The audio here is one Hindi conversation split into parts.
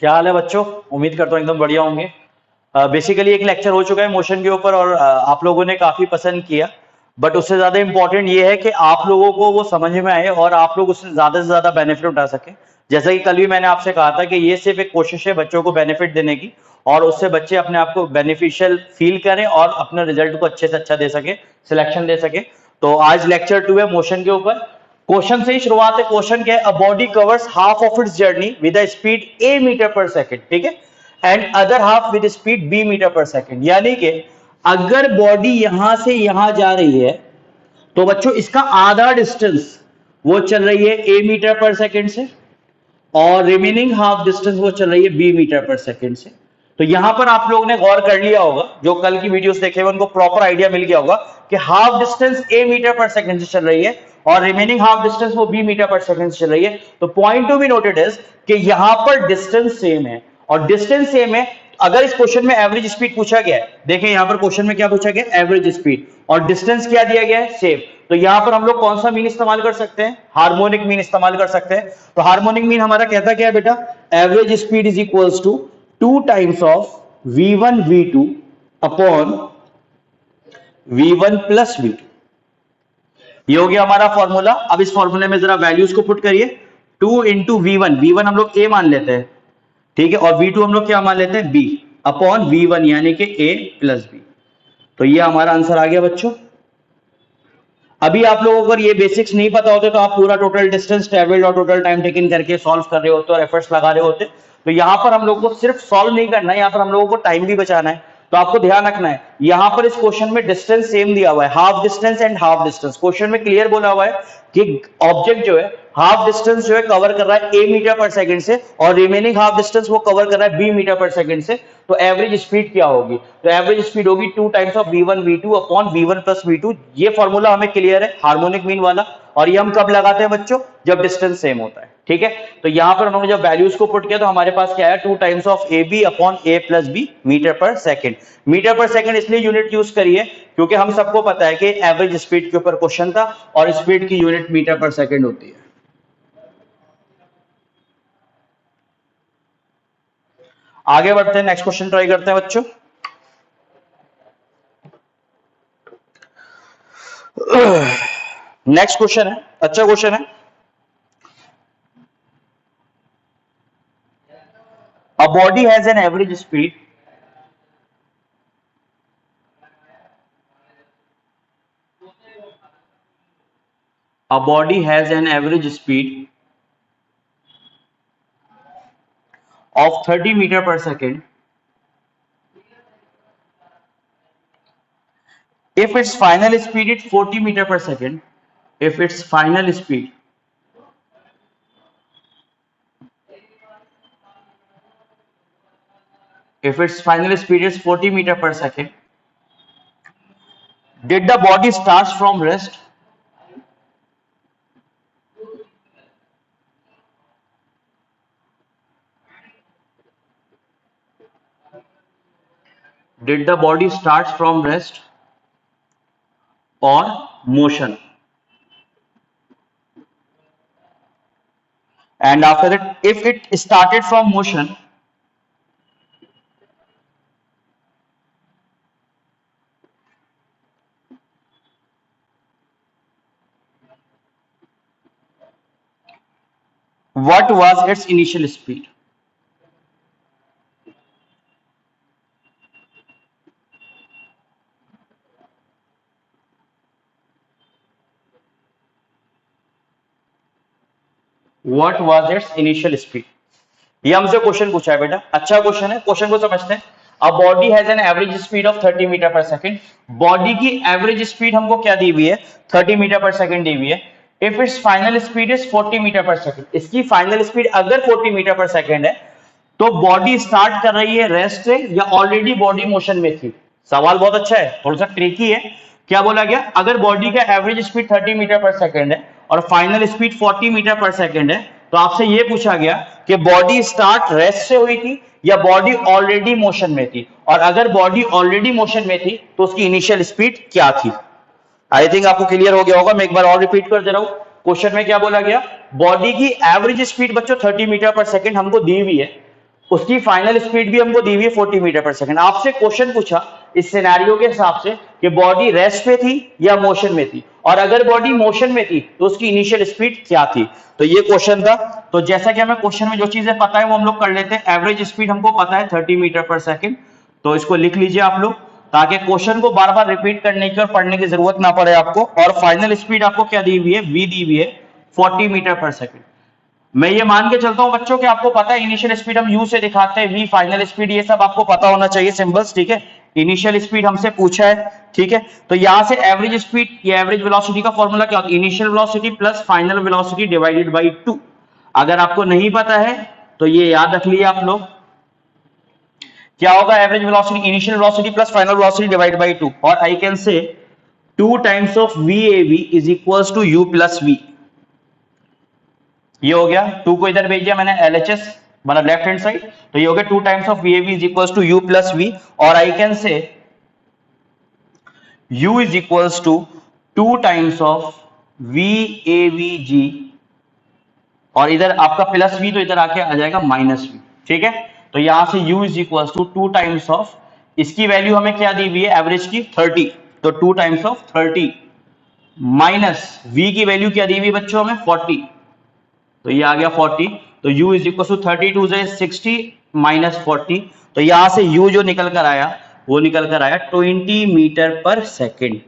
क्या हाल है बच्चों? उम्मीद करता हूँ एकदम बढ़िया होंगे। बेसिकली एक लेक्चर हो चुका है मोशन के ऊपर और आप लोगों ने काफी पसंद किया। बट उससे ज्यादा इंपॉर्टेंट ये है कि आप लोगों को वो समझ में आए और आप लोग उससे ज्यादा से ज्यादा बेनिफिट उठा सके। जैसा कि कल भी मैंने आपसे कहा था कि ये सिर्फ एक कोशिश है बच्चों को बेनिफिट देने की, और उससे बच्चे अपने आप को बेनिफिशियल फील करें और अपने रिजल्ट को अच्छे से अच्छा दे सके, सिलेक्शन दे सके। तो आज लेक्चर 2 है मोशन के ऊपर। क्वेश्चन से ही शुरुआत है। क्वेश्चन क्या है? A body covers half of its journey with a speed a metre per second, ठीक है, and other half with speed b metre per second. यानी कि अगर बॉडी यहां से यहां जा रही है तो बच्चों इसका आधा डिस्टेंस वो चल रही है a मीटर पर सेकंड से, और रिमेनिंग हाफ डिस्टेंस वो चल रही है b मीटर पर सेकंड से। तो यहां पर आप लोगों ने गौर कर लिया होगा, जो कल की वीडियोस देखे हुए उनको प्रॉपर आइडिया मिल गया होगा कि half distance a metre per second से चल रही है और रिमेनिंग हाफ डिस्टेंस वो b मीटर पर सेकंड से चल रही है। तो point to be noted is कि यहां पर डिस्टेंस सेम है, और डिस्टेंस सेम है। अगर इस क्वेश्चन में एवरेज स्पीड पूछा गया है, देखिए यहां पर क्वेश्चन में क्या पूछा गया? एवरेज स्पीड, और डिस्टेंस क्या दिया गया है? सेम। तो यहां पर हम लोग कौन सा मीन इस्तेमाल कर सकते हैं? हार्मोनिक मीन इस्तेमाल कर सकते हैं। तो हार्मोनिक मीन हमारा कहता क्या है बेटा? Average speed is equals to 2 times of v1 v2 upon v1 plus v2। ये हो गया हमारा फॉर्मूला। अब इस फॉर्मूले में जरा वैल्यूज को पुट करिए। 2 इंटू वी वन हम लोग a मान लेते हैं, ठीक है, और v2 हम लोग क्या मान लेते हैं? b अपॉन v1, यानी कि a प्लस b। तो ये हमारा आंसर आ गया बच्चों। अभी आप लोगों को अगर ये बेसिक्स नहीं पता होते तो आप पूरा टोटल डिस्टेंस ट्रेवल्ड और टोटल टाइम टेकन करके सॉल्व कर रहे होते और एफर्ट्स लगा रहे होते। तो यहां पर हम लोग को सिर्फ सॉल्व नहीं करना है, यहां पर हम लोगों को टाइम भी बचाना है। तो आपको ध्यान रखना है, यहां पर इस क्वेश्चन में डिस्टेंस सेम दिया हुआ है, half distance and half distance. Question में क्लियर बोला हुआ है कि ऑब्जेक्ट जो है हाफ डिस्टेंस जो है कवर कर रहा है a मीटर पर सेकंड से, और रिमेनिंग हाफ डिस्टेंस वो कवर कर रहा है b मीटर पर सेकंड से। तो एवरेज स्पीड क्या होगी? तो एवरेज स्पीड होगी 2 times of v1 v2 upon v1 plus v2। ये फॉर्मूला हमें क्लियर है, हार्मोनिक मीन वाला। और ये हम कब लगाते हैं बच्चों? जब डिस्टेंस सेम होता है, ठीक है। तो यहां पर उन्होंने जब वैल्यूज को पुट किया तो हमारे पास क्या है? 2 times of A B upon A plus B metre per second. Metre per second इसलिए यूनिट यूज करिए क्योंकि हम सबको पता है कि एवरेज स्पीड के ऊपर क्वेश्चन था और स्पीड की यूनिट मीटर पर सेकंड होती है। आगे बढ़ते हैं, नेक्स्ट क्वेश्चन ट्राई करते हैं बच्चों। नेक्स्ट क्वेश्चन है, अच्छा क्वेश्चन है। A body has an average speed a body has an average speed of 30 meter per second if its final speed is 40 meter per second. If its final speed if its final speed is 40 meter per second, did the body starts from rest? Did the body starts from rest or motion? And after that, if it started from motion, what was its initial speed? What was its initial speed? ये हमसे क्वेश्चन पूछा है बेटा, अच्छा क्वेश्चन है, क्वेश्चन को समझते हैं। A body has an average speed of 30 metre per second. Body की एवरेज स्पीड हमको क्या दी हुई है? 30 मीटर पर सेकंड दी हुई है। If its final speed is 40 metre per second, इसकी फाइनल स्पीड अगर 40 मीटर पर सेकंड है तो बॉडी स्टार्ट कर रही है रेस्ट से या ऑलरेडी बॉडी मोशन में थी? सवाल बहुत अच्छा है, थोड़ा सा ट्रिकी है। क्या बोला गया? अगर बॉडी का average speed 30 metre per second है और final speed 40 metre per second है, तो आपसे यह पूछा गया कि बॉडी स्टार्ट रेस्ट से हुई थी या बॉडी ऑलरेडी मोशन में थी, और अगर बॉडी ऑलरेडी मोशन में थी तो उसकी इनिशियल स्पीड क्या थी? आई थिंक आपको क्लियर हो गया होगा। मैं एक बार और रिपीट कर दे रहा हूं। क्वेश्चन में क्या बोला गया? बॉडी की एवरेज स्पीड बच्चों 30 मीटर पर सेकंड हमको दी हुई है, उसकी फाइनल स्पीड भी हमको दी हुई है 40 मीटर पर सेकंड। आपसे क्वेश्चन पूछा इस सिनेरियो के हिसाब से कि बॉडी रेस्ट पे थी या मोशन में थी, और अगर बॉडी मोशन में थी तो उसकी इनिशियल स्पीड क्या थी, तो ये क्वेश्चन था। तो जैसा कि हमें क्वेश्चन में जो चीजें पता है वो हम लोग कर लेते हैं। एवरेज स्पीड हमको पता है 30 मीटर पर सेकंड, तो इसको लिख लीजिए आप लोग, ताकि क्वेश्चन को बार बार रिपीट करने की और पढ़ने की जरूरत ना पड़े आपको। और फाइनल स्पीड आपको क्या दी हुई है, वी दी हुई है 40 मीटर पर सेकंड। मैं ये मान के चलता हूं बच्चों कि आपको पता है इनिशियल स्पीड हम यू से दिखाते हैं, वी फाइनल स्पीड, ये सब आपको पता होना चाहिए सिंबल्स, ठीक है। इनिशियल स्पीड हमसे पूछा है, ठीक है। तो यहां से एवरेज स्पीड या एवरेज वेलोसिटी का फॉर्मूला क्या होता है, initial velocity plus final velocity divided by 2। अगर आपको नहीं पता है तो ये याद रख लिए आप लोग, क्या होगा average velocity, initial velocity plus final velocity divided by 2, और I can say 2 times of V A V is equals to U plus V. ये हो गया, 2 को इधर भेज दिया मैंने LHS, मतलब लेफ्ट हैंड साइड, तो ये हो गया 2 times of VAV is equals to U plus V, और I can say U is equals to 2 times of VAVG, और इधर आपका प्लस V तो इधर आके आ जाएगा माइनस V, ठीक है। तो यहां से U is equals to 2 times of, इसकी वैल्यू हमें क्या दी हुई है एवरेज की 30, तो 2 टाइम्स ऑफ 30 माइनस V की वैल्यू क्या दी हुई बच्चों हमें 40, तो ये आ गया 40, तो u इज इक्वल टू 32 से 60 माइनस 40, तो यहां से u जो निकल कर आया वो निकल कर आया 20 मीटर पर सेकेंड।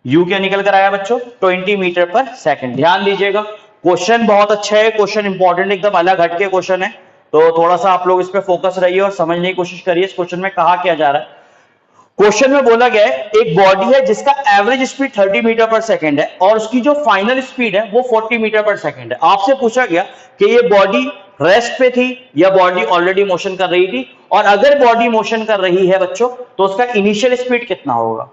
u क्या निकल कर आया बच्चों, 20 मीटर पर सेकेंड। ध्यान दीजिएगा, क्वेश्चन बहुत अच्छा है, क्वेश्चन इंपॉर्टेंट, एकदम अलग हटके क्वेश्चन है, तो थोड़ा सा आप लोग इस पे फोकस रहिए और समझने की कोशिश करिए इस क्वेश्चन में कहा क्या जा रहा है। क्वेश्चन में बोला गया है एक बॉडी है जिसका average speed 30 metre per second है और उसकी जो फाइनल स्पीड है वो 40 मीटर पर सेकंड है। आपसे पूछा गया कि ये बॉडी रेस्ट पे थी या बॉडी ऑलरेडी मोशन कर रही थी, और अगर बॉडी मोशन कर रही है बच्चों तो उसका इनिशियल स्पीड कितना होगा।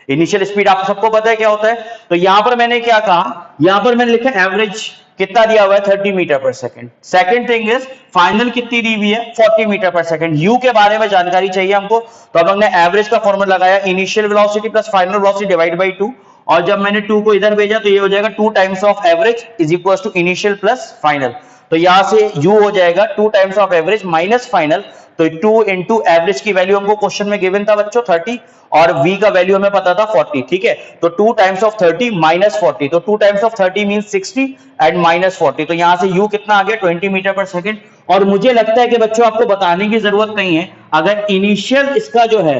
इनिशियल स्पीड आप सबको पता है क्या होता है, तो यहां पर मैंने क्या कहा, यहां पर मैंने लिखा एवरेज कितना दिया हुआ है 30 metre per second. Second thing is final कितनी दी हुई है 40 मीटर पर सेकंड। यू के बारे में जानकारी चाहिए हमको, तो अब हमने एवरेज का फॉर्मूला लगाया, initial velocity plus final velocity divide by 2, और जब मैंने 2 को इधर भेजा तो ये हो जाएगा 2 times of average is equal to initial plus final, तो यहां से u हो जाएगा 2 times of average minus final, तो 2 इंटू एवरेज की वैल्यू हमको क्वेश्चन में गिवन था बच्चों 30, और v का वैल्यू हमें पता था 40, ठीक है। तो 2 टाइम्स ऑफ 30 माइनस 40, तो 2 times of 30 mean 60 and minus 40, तो यहां से u कितना आ गया 20 मीटर पर सेकंड। और मुझे लगता है कि बच्चों आपको बताने की जरूरत नहीं है, अगर इनिशियल इसका जो है,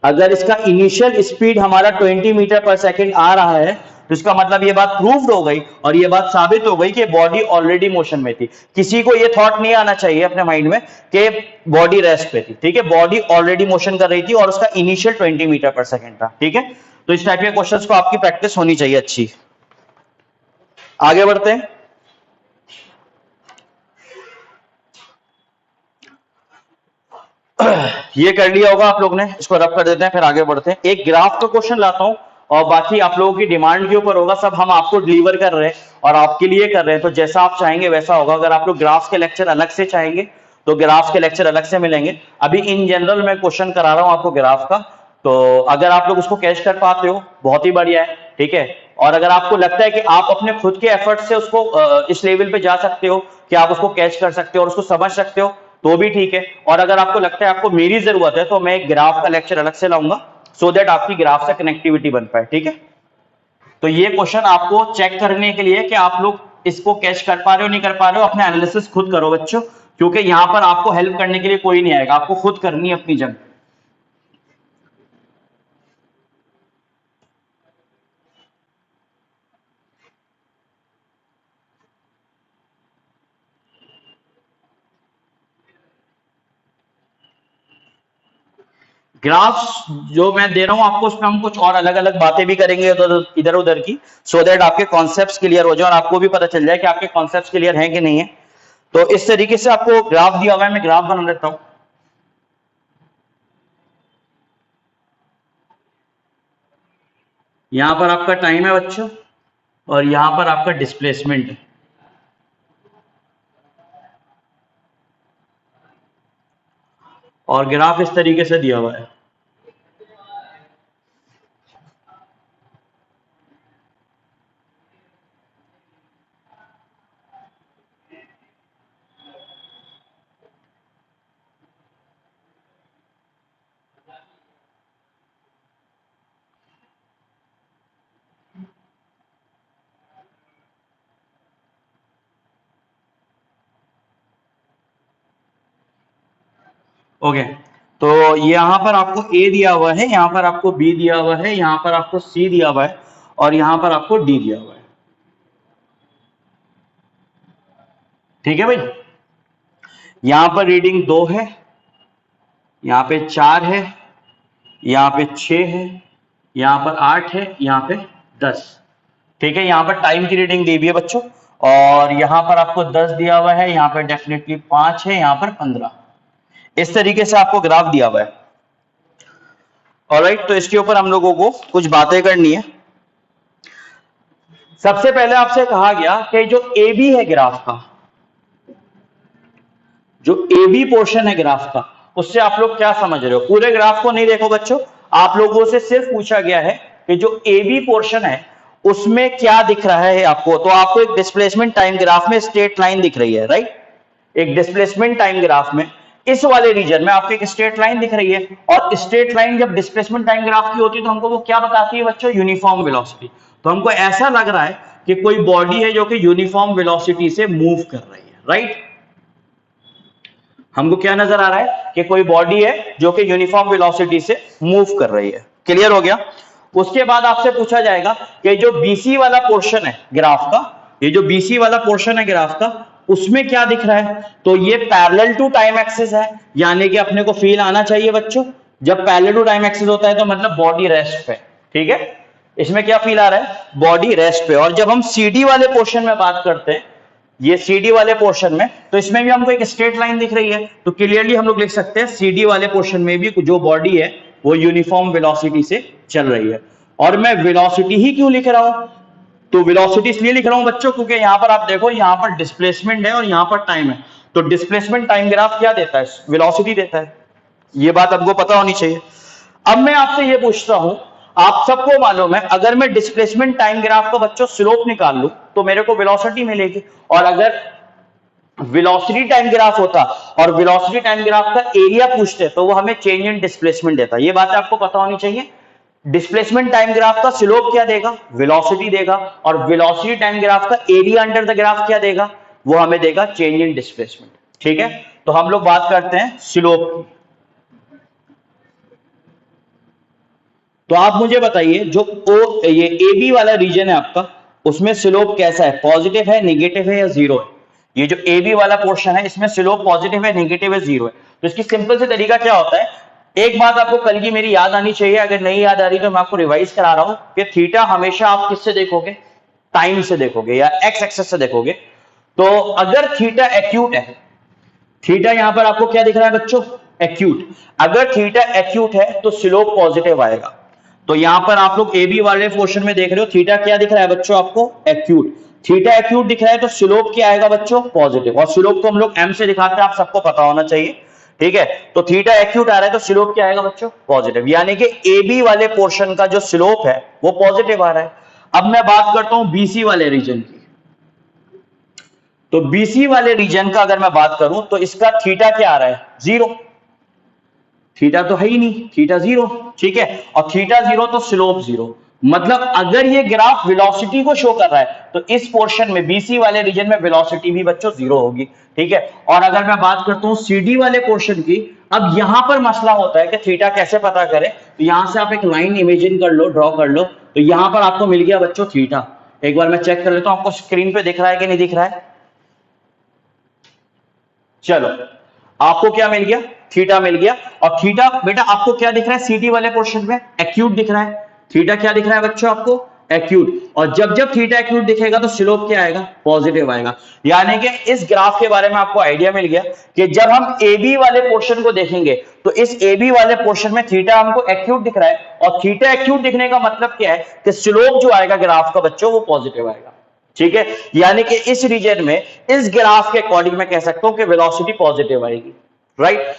अगर इसका इनिशियल स्पीड हमारा 20 मीटर पर सेकंड आ रहा है तो इसका मतलब ये बात प्रूव्ड हो गई और ये बात साबित हो गई कि बॉडी ऑलरेडी मोशन में थी। किसी को ये थॉट नहीं आना चाहिए अपने माइंड में कि बॉडी रेस्ट पे थी, ठीक है। बॉडी ऑलरेडी मोशन कर रही थी और उसका इनिशियल 20 मीटर पर सेकंड था, ठीक है। तो इस टाइप के क्वेश्चंस को आपकी प्रैक्टिस होनी चाहिए अच्छी। आगे बढ़ते हैं। ये कर लिया होगा आप लोग ने, इसको रब कर देते हैं, फिर आगे बढ़ते हैं। एक ग्राफ का क्वेश्चन लाता हूं और बाकी आप लोगों की डिमांड के ऊपर होगा, सब हम आपको डिलीवर कर रहे हैं और आपके लिए कर रहे हैं, तो जैसा आप चाहेंगे वैसा होगा। अगर आप लोग ग्राफ्स के लेक्चर अलग से चाहेंगे तो ग्राफ्स के लेक्चर अलग से मिलेंगे। अभी इन जनरल मैं क्वेश्चन करा रहा हूं आपको ग्राफ का, तो अगर आप लोग उसको कैच कर पाते हो बहुत ही बढ़िया है, ठीक है। और अगर आपको लगता है कि आप अपने खुद के एफर्ट से उसको इस लेवल पे जा सकते हो कि आप उसको कैच कर सकते हो और उसको समझ सकते हो तो भी ठीक है। और अगर आपको लगता है आपको मेरी जरूरत है तो मैं एक ग्राफ का लेक्चर अलग से लाऊंगा सो दैट आपकी ग्राफ से कनेक्टिविटी बन पाए, ठीक है। तो ये क्वेश्चन आपको चेक करने के लिए कि आप लोग इसको कैच कर पा रहे हो नहीं कर पा रहे हो, अपने एनालिसिस खुद करो बच्चों, क्योंकि यहां पर आपको हेल्प करने के लिए कोई नहीं आएगा, आपको खुद करनी है अपनी जंग। ग्राफ्स जो मैं दे रहा हूं आपको उसमें हम कुछ और अलग अलग बातें भी करेंगे इधर उधर की, सो दैट आपके कॉन्सेप्ट्स क्लियर हो जाए और आपको भी पता चल जाए कि आपके कॉन्सेप्ट्स क्लियर हैं कि नहीं है। तो इस तरीके से आपको ग्राफ दिया हुआ है, मैं ग्राफ बना लेता हूं। यहां पर आपका टाइम है बच्चों और यहां पर आपका डिस्प्लेसमेंट है, और ग्राफ इस तरीके से दिया हुआ है। ओके, तो यहां पर आपको ए दिया हुआ है, यहां पर आपको बी दिया हुआ है, यहां पर आपको सी दिया हुआ है और यहां पर आपको डी दिया हुआ है। ठीक है भाई, यहां पर रीडिंग 2 है, यहां पे 4 है, यहां पे 6 है, यहां पर 8 है, यहां पे 10। ठीक है, यहां पर टाइम की रीडिंग दी हुई है बच्चों, और यहां पर आपको 10 दिया हुआ है, यहां पर डेफिनेटली 5 है, यहां पर 15। इस तरीके से आपको ग्राफ दिया हुआ है। ऑलराइट, तो इसके ऊपर हम लोगों को कुछ बातें करनी है। सबसे पहले आपसे कहा गया कि जो ए बी है ग्राफ का, जो ए बी पोर्शन है ग्राफ का, उससे आप लोग क्या समझ रहे हो? पूरे ग्राफ को नहीं देखो बच्चों, आप लोगों से सिर्फ पूछा गया है कि जो ए बी पोर्शन है उसमें क्या दिख रहा है आपको। तो आपको एक डिस्प्लेसमेंट टाइम ग्राफ में स्ट्रेट लाइन दिख रही है, राइट? एक डिस्प्लेसमेंट टाइम ग्राफ में इस वाले रीजन में आपको एक स्ट्रेट लाइन दिख रही है, और स्ट्रेट लाइन जब डिस्प्लेसमेंट टाइम ग्राफ की होती है तो हमको वो क्या बताती है बच्चों? Uniform velocity. तो हमको ऐसा लग रहा है कि कोई बॉडी है जो कि यूनिफॉर्म वेलोसिटी से मूव कर रही है, राइट? हमको क्या नजर आ रहा है कि कोई बॉडी है जो कि यूनिफॉर्म वेलोसिटी से मूव कर रही है। क्लियर हो गया? उसके बाद आपसे पूछा जाएगा कि जो बीसी वाला पोर्शन है ग्राफ का, ये जो बीसी वाला पोर्शन है ग्राफ का, उसमें क्या दिख रहा है? तो ये पैरेलल टू टाइम एक्सिस है, यानी कि अपने को फील आना चाहिए बच्चों, जब पैरेलल टू टाइम एक्सिस होता है तो मतलब बॉडी रेस्ट पे। ठीक है, इसमें क्या फील आ रहा है? बॉडी रेस्ट पे। और जब हम सीडी वाले पोर्शन में बात करते हैं, ये सीडी वाले पोर्शन में, तो इसमें भी हमको एक स्ट्रेट लाइन दिख रही है, तो क्लियरली हम लोग लिख सकते हैं सीडी वाले पोर्शन में भी जो बॉडी है वो यूनिफॉर्म वेलोसिटी से चल रही है। और मैं वेलोसिटी ही क्यों लिख रहा हूं? तो वेलोसिटी इसलिए लिख रहा हूं बच्चों क्योंकि यहां पर आप देखो, यहां पर डिस्प्लेसमेंट है और यहां पर टाइम है, तो डिस्प्लेसमेंट टाइम ग्राफ क्या देता है? वेलोसिटी देता है। ये बात आपको पता होनी चाहिए। अब मैं आपसे ये पूछता हूं, आप सबको मालूम है अगर मैं डिस्प्लेसमेंट टाइम ग्राफ का बच्चों स्लोप निकाल लूं तो मेरे को वेलोसिटी मिलेगी, और अगर वेलोसिटी टाइम ग्राफ होता और वेलोसिटी टाइम ग्राफ का एरिया पूछते तो वो हमें चेंज इन डिस्प्लेसमेंट देता। ये बात आपको पता होनी चाहिए। डिस्प्लेसमेंट टाइम ग्राफ का स्लोप क्या देगा? वेलोसिटी देगा, और वेलोसिटी टाइम ग्राफ का एरिया अंडर द ग्राफ क्या देगा? वो हमें देगा चेंज इन डिस्प्लेसमेंट। ठीक है, तो हम लोग बात करते हैं स्लोप की। तो आप मुझे बताइए, जो ये ए बी वाला रीजन है आपका, उसमें स्लोप कैसा है? पॉजिटिव है, नेगेटिव है या जीरो है? ये जो ए बी वाला पोर्शन है इसमें स्लोप पॉजिटिव है, नेगेटिव है, जीरो है। तो इसकी सिंपल से तरीका क्या होता है? एक बात आपको कल की मेरी याद आनी चाहिए, अगर नहीं याद आ रही तो मैं आपको रिवाइज करा रहा हूं कि थीटा हमेशा आप किससे देखोगे? टाइम से देखोगे या एक्स एक्सेस से देखोगे। तो अगर थीटा एक्यूट है, थीटा यहां पर आपको क्या दिख रहा है बच्चों? एक्यूट। अगर थीटा एक्यूट है तो स्लोप पॉजिटिव आएगा। तो यहां पर आप लोग ए बी वाले पोर्शन में देख रहे हो, थीटा क्या दिख रहा है बच्चों आपको? एक्यूट। थीटा एक्यूट दिख रहा है तो स्लोप क्या आएगा बच्चों? पॉजिटिव। और स्लोप को हम लोग एम से दिखाते हैं, आप सबको पता होना चाहिए। ठीक है, तो थीटा एक्यूट आ रहा है तो स्लोप क्या आएगा बच्चों? पॉजिटिव। यानी कि ए बी वाले पोर्शन का जो स्लोप है वो पॉजिटिव आ रहा है। अब मैं बात करता हूं बीसी वाले रीजन की। तो बीसी वाले रीजन का अगर मैं बात करूं तो इसका थीटा क्या आ रहा है? जीरो। थीटा तो है ही नहीं, थीटा जीरो। ठीक है, और थीटा जीरो तो स्लोप जीरो। मतलब अगर ये ग्राफ वेलोसिटी को शो कर रहा है तो इस पोर्शन में बीसी वाले रीजन में वेलोसिटी भी बच्चों जीरो होगी। ठीक है, और अगर मैं बात करता हूं सीडी वाले पोर्शन की, अब यहां पर मसला होता है कि थीटा कैसे पता करें। तो यहां से आप एक लाइन इमेजिन कर लो, ड्रॉ कर लो, तो यहां पर आपको मिल गया बच्चों थीटा। एक बार मैं चेक कर लेता हूं आपको स्क्रीन पे दिख रहा है कि नहीं दिख रहा है। चलो, आपको क्या मिल गया? थीटा मिल गया। और थीटा बेटा आपको क्या दिख रहा है? सीडी वाले पोर्शन में एक्यूट दिख रहा है। थीटा क्या दिख रहा है बच्चों आपको? एक्यूट। और जब जब थीटा एक्यूट दिखेगा तो स्लोप क्या आएगा? पॉजिटिव आएगा। यानी कि इस ग्राफ के बारे में आपको आइडिया मिल गया कि जब हम ए बी वाले पोर्शन को देखेंगे तो इस ए बी वाले पोर्शन में थीटा हमको एक्यूट दिख रहा है, और थीटा एक्यूट दिखने का मतलब क्या है कि स्लोप जो आएगा ग्राफ का बच्चों वो पॉजिटिव आएगा। ठीक है, यानी कि इस रीजन में इस ग्राफ के अकॉर्डिंग मैं कह सकता हूं कि वेलोसिटी पॉजिटिव आएगी, राइट?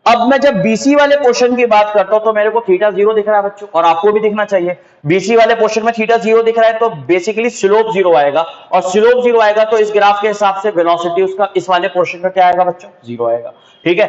अब मैं जब बीसी वाले पोर्शन की बात करता हूं तो मेरे को थीटा जीरो दिख रहा है बच्चों, और आपको भी दिखना चाहिए। बीसी वाले पोर्शन में थीटा जीरो दिख रहा है तो बेसिकली स्लोप जीरो आएगा, और स्लोप जीरो आएगा तो इस ग्राफ के हिसाब से वेलोसिटी उसका इस वाले पोर्शन का क्या आएगा बच्चों? जीरो आएगा। ठीक है,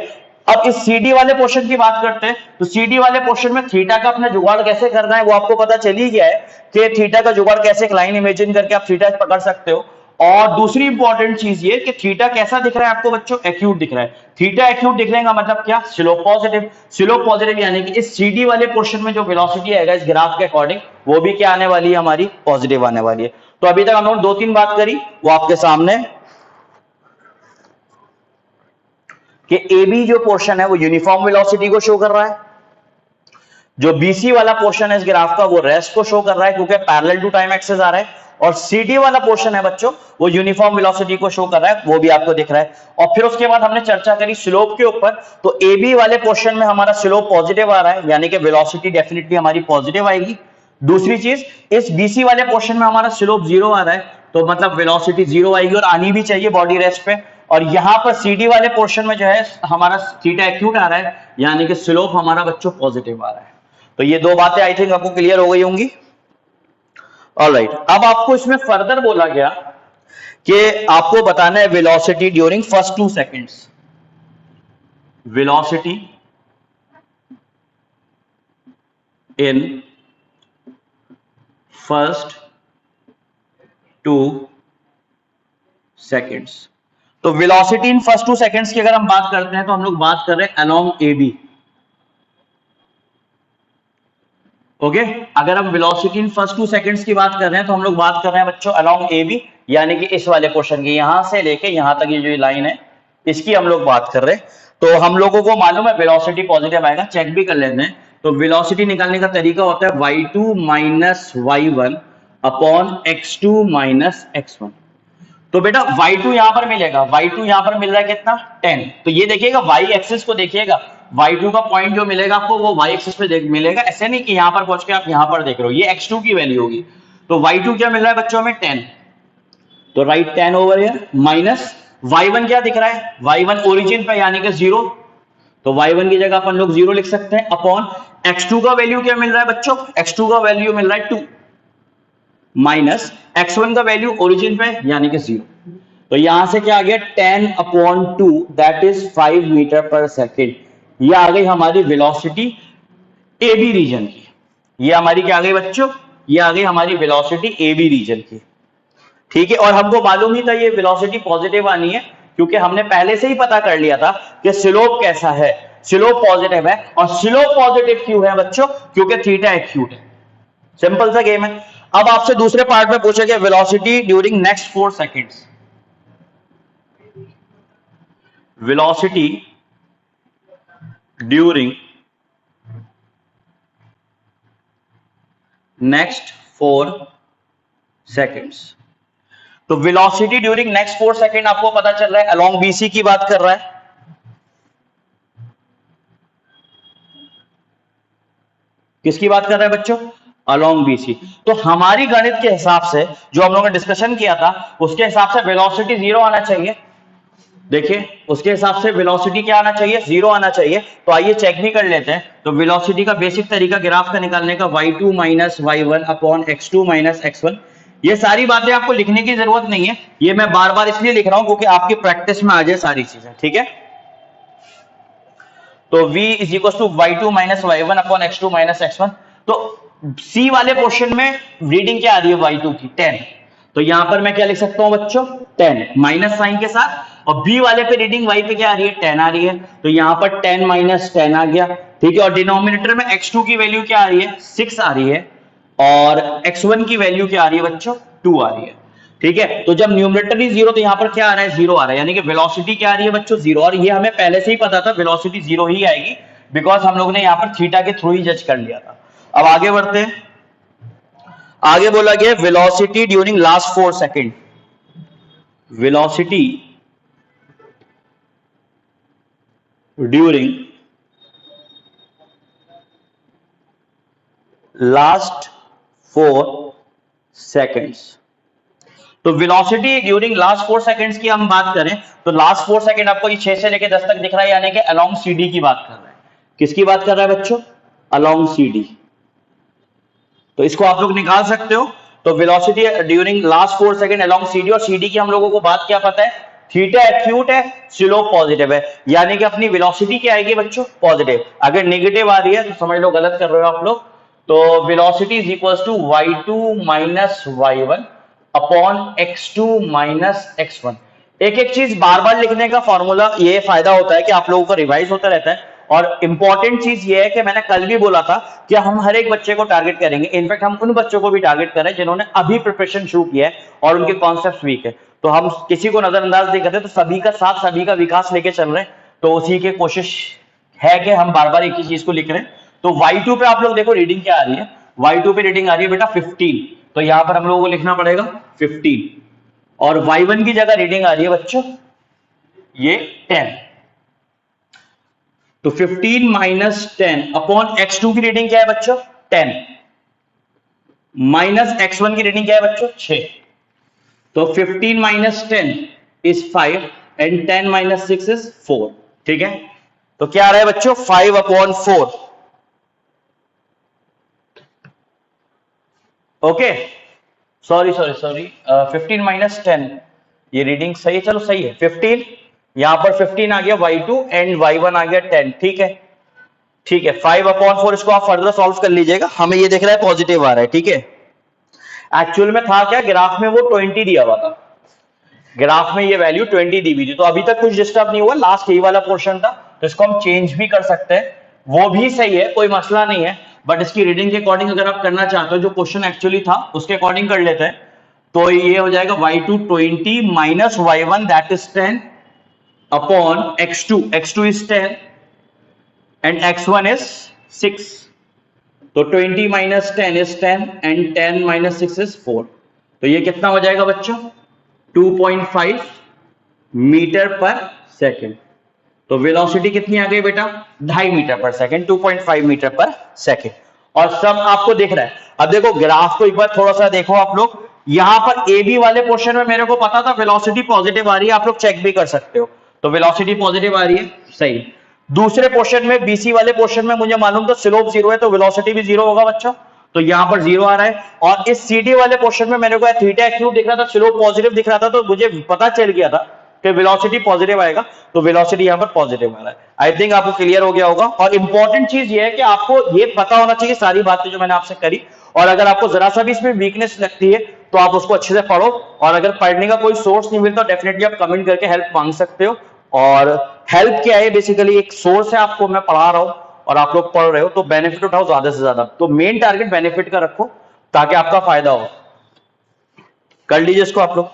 अब इस सीडी वाले पोर्शन की बात करते हैं, तो सीडी वाले पोर्शन में थीटा का अपना जुगाड़ कैसे करना है वो आपको पता चल ही गया है कि थीटा का जुगाड़ कैसे, एक लाइन इमेजिन करके आप थीटा पकड़ सकते हो, और दूसरी इंपॉर्टेंट चीज ये कि थीटा कैसा दिख रहा है आपको बच्चों, एक्यूट दिख रहा है। थीटा एक्यूट दिखने का मतलब क्या, स्लोप पॉजिटिव। स्लोप पॉजिटिव यानी कि इस सीडी वाले पोर्शन में जो वेलोसिटी आएगा इस ग्राफ के अकॉर्डिंग वो भी क्या आने वाली है, हमारी पॉजिटिव आने वाली है। तो अभी तक हम लोग 2-3 बात करी, वो आपके सामने कि ए बी जो पोर्शन है वो यूनिफॉर्म वेलोसिटी को शो कर रहा है, जो बीसी वाला पोर्शन है इस ग्राफ का वो रेस्ट को शो कर रहा है क्योंकि पैरेलल टू टाइम एक्सिस आ रहा है, और सीडी वाला पोर्शन है बच्चों वो यूनिफॉर्म वेलोसिटी को शो कर रहा है, वो भी आपको दिख रहा है। और फिर उसके बाद हमने चर्चा करी स्लोप के ऊपर, तो ए बी वाले पोर्शन में हमारा स्लोप पॉजिटिव आ रहा है, यानी कि वेलोसिटी डेफिनेटली हमारी पॉजिटिव आएगी। दूसरी चीज, इस बीसी वाले पोर्शन में हमारा स्लोप जीरो आ रहा है, तो मतलब वेलोसिटी जीरो आएगी और आनी भी चाहिए बॉडी रेस्ट पे। और यहां पर सीडी वाले पोर्शन में जो है हमारा थीटा एक्यूट आ रहा है, यानी कि स्लोप हमारा बच्चों पॉजिटिव आ रहा है। तो ये दो बातें आई थिंक आपको क्लियर हो गई होंगी। ऑलराइट, अब आपको इसमें फर्दर बोला गया कि आपको बताना है velocity during first 2 seconds. Velocity in first 2 seconds. तो वेलोसिटी इन फर्स्ट 2 सेकंड्स की अगर हम बात करते हैं तो हम लोग बात कर रहे हैं अलोंग ए बी। ओके, अगर हम वेलोसिटी इन फर्स्ट 2 सेकंड्स की बात कर रहे हैं तो हम लोग बात कर रहे हैं बच्चों अलोंग ए बी, यानी कि इस वाले पोर्शन की, यहां से लेके यहां तक ये जो लाइन है इसकी हम लोग बात कर रहे हैं। तो हम लोगों को मालूम है वेलोसिटी पॉजिटिव आएगा, चेक भी कर लेते हैं। तो वेलोसिटी निकालने का तरीका होता है y2 minus y1 upon x2 minus x1। तो बेटा y2 यहां पर मिलेगा, y2 यहां पर मिल रहा है कितना 10। तो ये देखिएगा y एक्सिस को देखिएगा, y2 का पॉइंट जो मिलेगा आपको वो y एक्सिस पे मिलेगा, ऐसे नहीं कि यहां पर पहुंच के आप यहां पर देख रहे हो, ये x2 की वैल्यू होगी। तो y2 क्या मिल रहा है बच्चों में 10, तो right 10 over here minus y1 क्या दिख रहा है, y1 ओरिजिन पे यानी कि 0, तो y1 की जगह अपन लोग 0 लिख सकते हैं, अपॉन x2 का वैल्यू क्या मिल रहा है बच्चों, x2 का वैल्यू मिल रहा है 2 माइनस x1 का वैल्यू ओरिजिन पे यानी कि 0। तो यहां से क्या आ गया 10 upon 2 that is 5 metre per second. ये आ गई हमारी वेलोसिटी ए बी रीजन की। ये हमारी क्या आ गई बच्चों, ये आ गई हमारी वेलोसिटी ए बी रीजन की। ठीक है, और हमको मालूम ही था ये वेलोसिटी पॉजिटिव आनी है क्योंकि हमने पहले से ही पता कर लिया था कि स्लोप कैसा है, स्लोप पॉजिटिव है। और स्लोप पॉजिटिव क्यों है बच्चों, क्योंकि थीटा एक्यूट है। सिंपल सा गेम है। अब आपसे दूसरे पार्ट में पूछा गया velocity during next 4 seconds. Velocity during next 4 seconds. तो वेलोसिटी ड्यूरिंग नेक्स्ट 4 सेकंड आपको पता चल रहा है अलोंग बीसी की बात कर रहा है। किसकी बात कर रहा है बच्चों, अलोंग बीसी। तो हमारी गणित के हिसाब से जो हम लोगों ने डिस्कशन किया था उसके हिसाब से वेलोसिटी 0 आना चाहिए। देखिए उसके हिसाब से वेलोसिटी क्या आना चाहिए, 0 आना चाहिए। तो आइए चेक भी कर लेते हैं। तो वेलोसिटी का बेसिक तरीका ग्राफ का निकालने का y2 minus y1 upon x2 minus x1। ये सारी बातें आपको लिखने की जरूरत नहीं है, ये मैं बार बार इसलिए लिख रहा हूं क्योंकि आपकी प्रैक्टिस में आ जाए सारी चीजें। ठीक है, तो v is equal to y2 minus y1 upon x2 minus x1। तो c वाले पोर्शन में रीडिंग क्या आ रही है y2 की 10, तो यहां पर मैं क्या लिख सकता हूं बच्चों 10 माइनस साइन के साथ, और b वाले पे रीडिंग y पे क्या आ रही है 10 आ रही है, तो यहां पर 10 माइनस 10 आ गया। ठीक है, और डिनोमिनेटर में x2 की वैल्यू क्या आ रही है 6 आ रही है, और x1 की वैल्यू क्या आ रही है बच्चों 2 आ रही है। ठीक है, तो जब न्यूमरेटर ही 0 तो यहां पर क्या आ रहा है 0 आ रहा है, यानी कि वेलोसिटी क्या आ रही है बच्चों 0। और ये हमें पहले से ही पता था वेलोसिटी 0 ही आएगी, बिकॉज हम लोग ने यहां पर थीटा के थ्रू ही जज कर लिया था। अब आगे बढ़ते हैं। आगे बोला गया velocity during last 4 second. Velocity during last 4 seconds. तो वेलोसिटी ड्यूरिंग लास्ट 4 सेकंड्स की हम बात करें तो लास्ट 4 सेकंड आपको ये 6 से लेकर 10 तक दिख रहा है, यानी कि अलोंग सीडी की बात कर रहा है। किसकी बात कर रहा है बच्चों, अलोंग सीडी। तो इसको आप लोग निकाल सकते हो। तो velocity during last 4 second along CD, और सीडी की हम लोगों को बात क्या पता है, थीटा एक्यूट है, स्लोप पॉजिटिव है, यानी कि अपनी वेलोसिटी क्या आएगी बच्चों पॉजिटिव। अगर नेगेटिव आ रही है तो समझ लो गलत कर रहे हो आप लोग। तो velocity is equal to y2 minus y1 upon x2 minus x1। एक एक चीज बार बार लिखने का फॉर्मूला ये फायदा होता है कि आप लोगों को रिवाइज होता रहता है। और इंपॉर्टेंट चीज ये है कि मैंने कल भी बोला था कि हम हर एक बच्चे को टारगेट करेंगे, इनफैक्ट हम उन बच्चों को भी टारगेट कर रहे हैं जिन्होंने अभी प्रिपरेशन शुरू किया है और उनके कॉन्सेप्ट वीक है। तो हम किसी को नजरअंदाज नहीं करते, तो सभी का साथ, सभी का विकास लेके चल रहे हैं। तो उसी की कोशिश है कि हम बार बार एक ही चीज को लिख रहे हैं। तो y2 पे आप लोग देखो रीडिंग क्या आ रही है, y2 पे रीडिंग आ रही है बेटा 15, तो यहां पर हम लोगों को लिखना पड़ेगा 15। और y1 की जगह रीडिंग आ रही है बच्चों ये 10, तो 15 माइनस 10 अपॉन x2 की रीडिंग क्या है बच्चों 10, माइनस x1 की रीडिंग क्या है बच्चों 6। तो 15 minus 10 is 5 and 10 minus 6 is 4। ठीक है, तो क्या आ रहा है बच्चों 5 upon 4। Okay, sorry sorry sorry, 15 minus 10, ये रीडिंग सही है, चलो सही है 15, यहां पर 15 आ गया y2 एंड y1 आ गया 10। ठीक है, ठीक है, 5 अपॉन 4, इसको आप फर्दर सॉल्व कर लीजिएगा। हमें ये दिख रहा है पॉजिटिव आ रहा है। ठीक है, एक्चुअल में था क्या, ग्राफ में वो 20 दिया हुआ था, ग्राफ में ये वैल्यू 20 दी हुई थी, तो अभी तक कुछ डिस्टर्ब नहीं हुआ, लास्ट यही वाला पोर्शन था, तो इसको हम चेंज भी कर सकते हैं, वो भी सही है, कोई मसला नहीं है। बट इसकी रीडिंग के अकॉर्डिंग अगर आप करना चाहते हो, जो क्वेश्चन एक्चुअली था उसके अकॉर्डिंग कर लेते हैं, तो ये हो जाएगा y2 20 minus y1 that is 10 upon x2, x2 is 10 and x1 is 6, तो 20 minus 10 is 10 and 10 minus 6 is 4। तो ये कितना हो जाएगा बच्चों 2.5 मीटर पर सेकेंड। तो वेलोसिटी कितनी आ गई बेटा 2.5 metre per second, 2.5 metre per second. और सब आपको दिख रहा है। अब देखो ग्राफ को एक बार थोड़ा सा देखो आप लोग, यहां पर ए बी वाले पोर्शन में मेरे को पता था वेलोसिटी पॉजिटिव आ रही है, आप लोग चेक भी कर सकते हो, तो वेलोसिटी पॉजिटिव आ रही है, सही। दूसरे पोर्शन में बीसी वाले पोर्शन में मुझे मालूम था स्लोप जीरो है, तो वेलोसिटी भी जीरो होगा बच्चों, तो यहां पर जीरो आ रहा है। और इस सीडी वाले पोर्शन में मेरे को थीटा क्यूब दिख रहा था, स्लोप पॉजिटिव दिख रहा था, तो मुझे पता चल गया था कि वेलोसिटी पॉजिटिव आएगा, तो वेलोसिटी यहां पर पॉजिटिव आ रहा है। आई थिंक आपको क्लियर हो गया होगा। और इंपॉर्टेंट चीज ये है कि आपको ये पता होना चाहिए सारी बातें जो मैंने आपसे करी, और अगर आपको जरा सा भी इसमें वीकनेस लगती है तो आप उसको अच्छे से पढ़ो, और अगर पढ़ने का कोई सोर्स नहीं मिलता डेफिनेटली आप कमेंट करके हेल्प मांग सकते हो। और हेल्प क्या है, बेसिकली एक सोर्स है, आपको मैं पढ़ा रहा हूं और आप लोग पढ़ रहे हो, तो बेनिफिट उठाओ ज्यादा से ज्यादा, तो मेन टारगेट बेनिफिट का रखो ताकि आपका फायदा हो। कर लीजिए इसको आप लोग।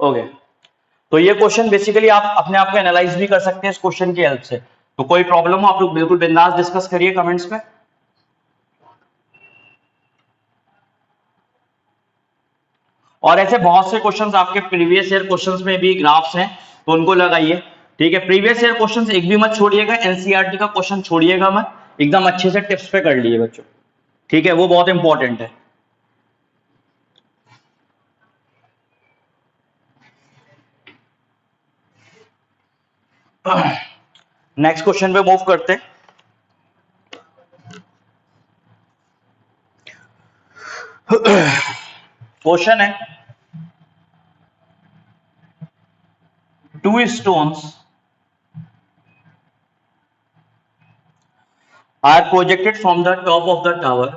ओके, तो ये क्वेश्चन बेसिकली आप अपने आप को एनालाइज भी कर सकते हैं इस क्वेश्चन की हेल्प से। तो कोई प्रॉब्लम हो आप लोग बिल्कुल बिंदास डिस्कस करिए कमेंट्स में। और ऐसे बहुत से क्वेश्चंस आपके प्रीवियस ईयर क्वेश्चंस में भी ग्राफ्स हैं, तो उनको लगाइए। ठीक है, प्रीवियस ईयर क्वेश्चंस एक भी मत छोड़िएगा, एनसीईआरटी का क्वेश्चन छोड़िएगा मत, एकदम अच्छे से टिप्स पे कर लिए बच्चों। ठीक है, वो बहुत इंपॉर्टेंट है। नेक्स्ट क्वेश्चन पे मूव करते हैं। क्वेश्चन है, two stones are projected from the top of the tower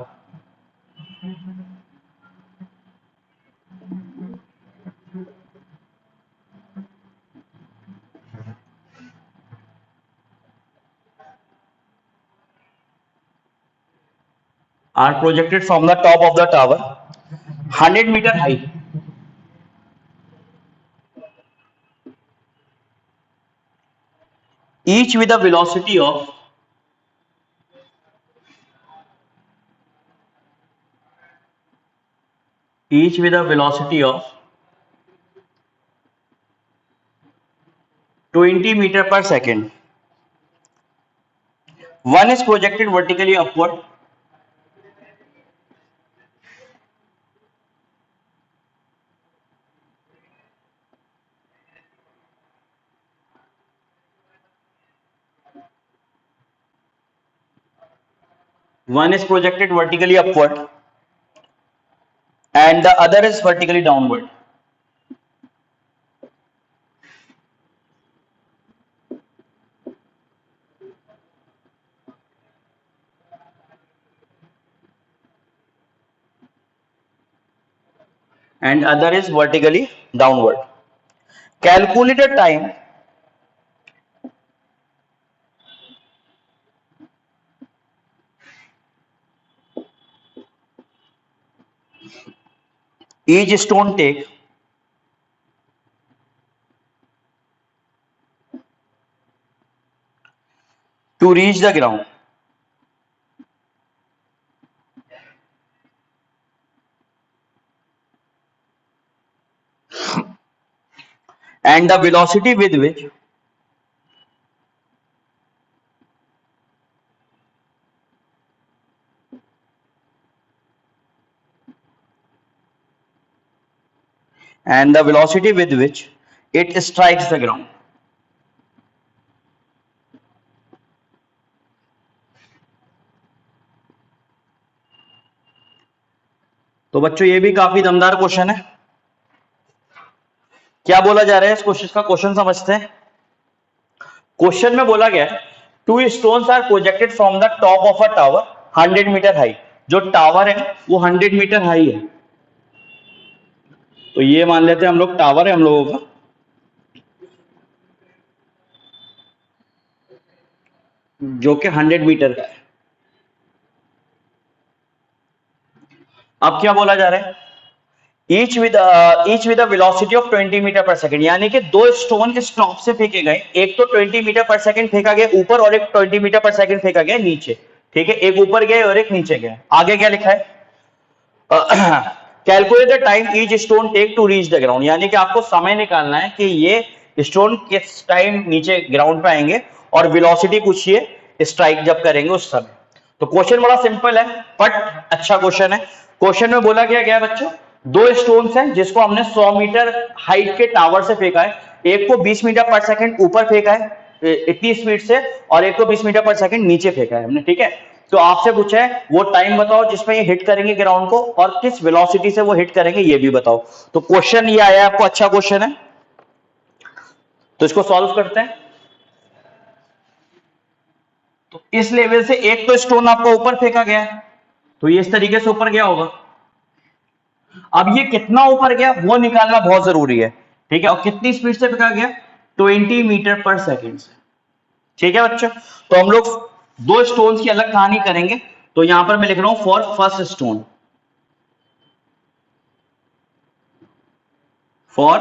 are projected from the top of the tower 100 meter high, each with a velocity of each with a velocity of 20 meter per second. One is projected vertically upward one is projected vertically upward and the other is vertically downward. And other is vertically downward. Calculate the time each stone take to reach the ground. And the velocity with which it strikes the ground. तो बच्चों ये भी काफी दमदार क्वेश्चन है। क्या बोला जा रहा है इस क्वेश्चन का, क्वेश्चन समझते हैं। क्वेश्चन में बोला गया है two stones are projected from the top of a tower 100 metre high. जो टावर है वो 100 मीटर हाई है, तो ये मान लेते हैं हम लोग टावर है हम लोगों का। जो कि 100 मीटर का है। अब क्या बोला जा रहा है, each with velocity of 20 metre per second, यानी कि दो स्टोन इस टॉप से फेंके गए, एक तो 20 मीटर पर सेकंड फेंका गया ऊपर और एक 20 मीटर पर सेकंड फेंका गया नीचे। ठीक है, एक ऊपर गए और एक नीचे गया। आगे क्या लिखा है, calculate the time each stone take to reach the ground, यानी कि आपको समय निकालना है कि ये स्टोन किस टाइम नीचे ग्राउंड पे आएंगे और वेलोसिटी पूछिए स्ट्राइक जब करेंगे उस समय। तो क्वेश्चन बड़ा सिंपल है बट अच्छा क्वेश्चन है। क्वेश्चन में बोला क्या गया बच्चों, दो स्टोन्स हैं जिसको हमने 100 मीटर हाइट के टावर से फेंका है, एक को 20 मीटर पर सेकंड ऊपर फेंका है इतनी स्पीड से और एक को 20 मीटर पर सेकंड नीचे फेंका है हमने। ठीक है, तो आपसे पूछा है वो टाइम बताओ जिसमें ये हिट करेंगे ग्राउंड को और किस वेलोसिटी से वो हिट करेंगे ये भी बताओ। तो क्वेश्चन ये आया आपको, अच्छा क्वेश्चन है, तो इसको सॉल्व करते हैं। तो इस लेवल से एक तो स्टोन आपको ऊपर फेंका गया है, तो ये इस तरीके से ऊपर गया होगा। अब ये कितना ऊपर गया वो निकालना बहुत जरूरी है। ठीक है, और कितनी स्पीड से फेंका गया, 20 मीटर पर सेकंड से। ठीक है बच्चों, तो हम लोग दो स्टोन्स की अलग कहानी करेंगे। तो यहां पर मैं लिख रहा हूं for first stone, for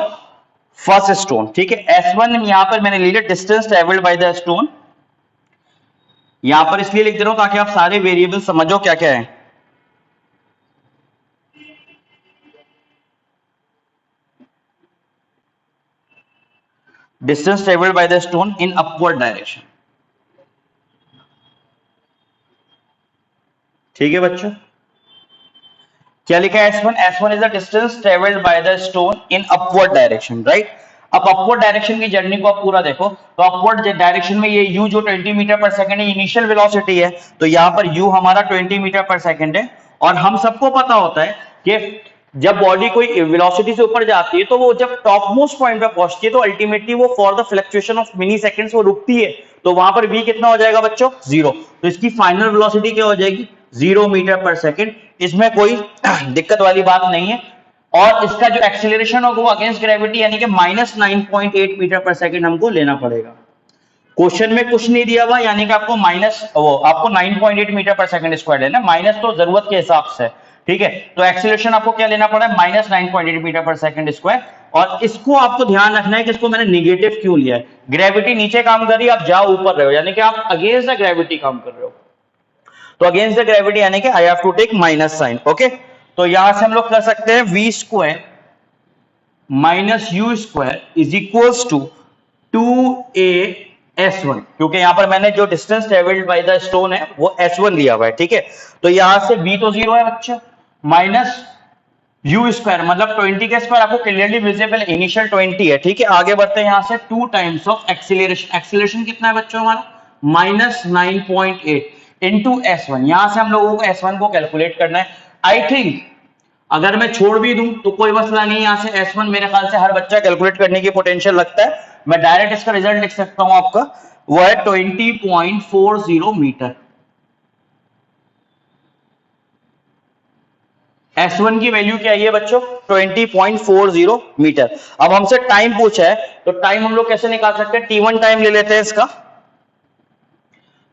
first stone. ठीक है, S1 यहां पर मैंने ले लिया distance travelled by the stone. यहां पर इसलिए लिख दे रहा हूं ताकि आप सारे वेरिएबल समझो क्या क्या है। Distance travelled by the stone in upward direction. ठीक है बच्चों, क्या लिखा है S1 is the distance travelled by the stone in upward direction, right. अब अपवर्ड डायरेक्शन की जर्नी को आप पूरा देखो, तो अपवर्ड डायरेक्शन में ये u जो 20 मीटर पर सेकंड है इनिशियल वेलोसिटी है, तो यहां पर u हमारा 20 मीटर पर सेकंड है। और हम सबको पता होता है कि जब बॉडी कोई वेलोसिटी से ऊपर जाती है तो वो जब टॉप मोस्ट पॉइंट पे पहुंचती है तो अल्टीमेटली वो for the fluctuation of mini seconds वो रुकती है, तो वहां पर v कितना हो जाएगा बच्चों, 0। तो इसकी फाइनल वेलोसिटी क्या हो जाएगी, 0 मीटर पर सेकंड। इसमें कोई दिक्कत वाली बात नहीं है। और इसका जो एक्सीलरेशन होगा वो अगेंस्ट ग्रेविटी यानी कि -9.8 मीटर पर सेकंड हमको लेना पड़ेगा। क्वेश्चन में कुछ नहीं दिया हुआ, यानी कि आपको आपको 9.8 मीटर पर सेकंड स्क्वायर लेना, माइनस तो जरूरत के हिसाब से। ठीक है, तो एक्सीलरेशन आपको क्या लेना पड़ा है, -9.8 मीटर पर सेकंड स्क्वायर। और इसको आपको ध्यान रखना है कि इसको मैंने निगेटिव क्यों लिया है, ग्रेविटी नीचे काम कर रही है, आप जाओ ऊपर रहे हो, यानी कि आप अगेंस्ट द ग्रेविटी काम कर रहे हो। तो अगेंस्ट द ग्रेविटी यानी कि I have to take minus sign. Okay, तो यहां से हम लोग कर सकते हैं v square minus u square is equals to 2a/s1, क्योंकि यहां पर मैंने जो distance travelled by the stone है वो s1 लिया हुआ है। ठीक है, तो यहां से v तो 0 है बच्चा, माइनस u स्क्वायर मतलब 20 का स्क्वायर आपको क्लियरली विजिबल, इनिशियल 20 है। ठीक है, आगे बढ़ते हैं यहां से 2 टाइम्स ऑफ एक्सीलरेशन। एक्सीलरेशन कितना है बच्चों हमारा, -9.8। Into S1। यहां से हम लोगों को S1 को कैलकुलेट करना है। आई थिंक अगर मैं छोड़ भी दूं तो कोई मसला नहीं, यहां से S1 मेरे ख्याल से हर बच्चा कैलकुलेट करने की पोटेंशियल लगता है। मैं डायरेक्ट इसका रिजल्ट लिख सकता हूं आपका, वो है 20.40 मीटर। S1 की वैल्यू क्या है बच्चों? 20.40 मीटर। अब हमसे टाइम पूछा है, तो टाइम हम लोग कैसे निकाल सकते हैं? T1 टाइम ले लेते हैं इसका।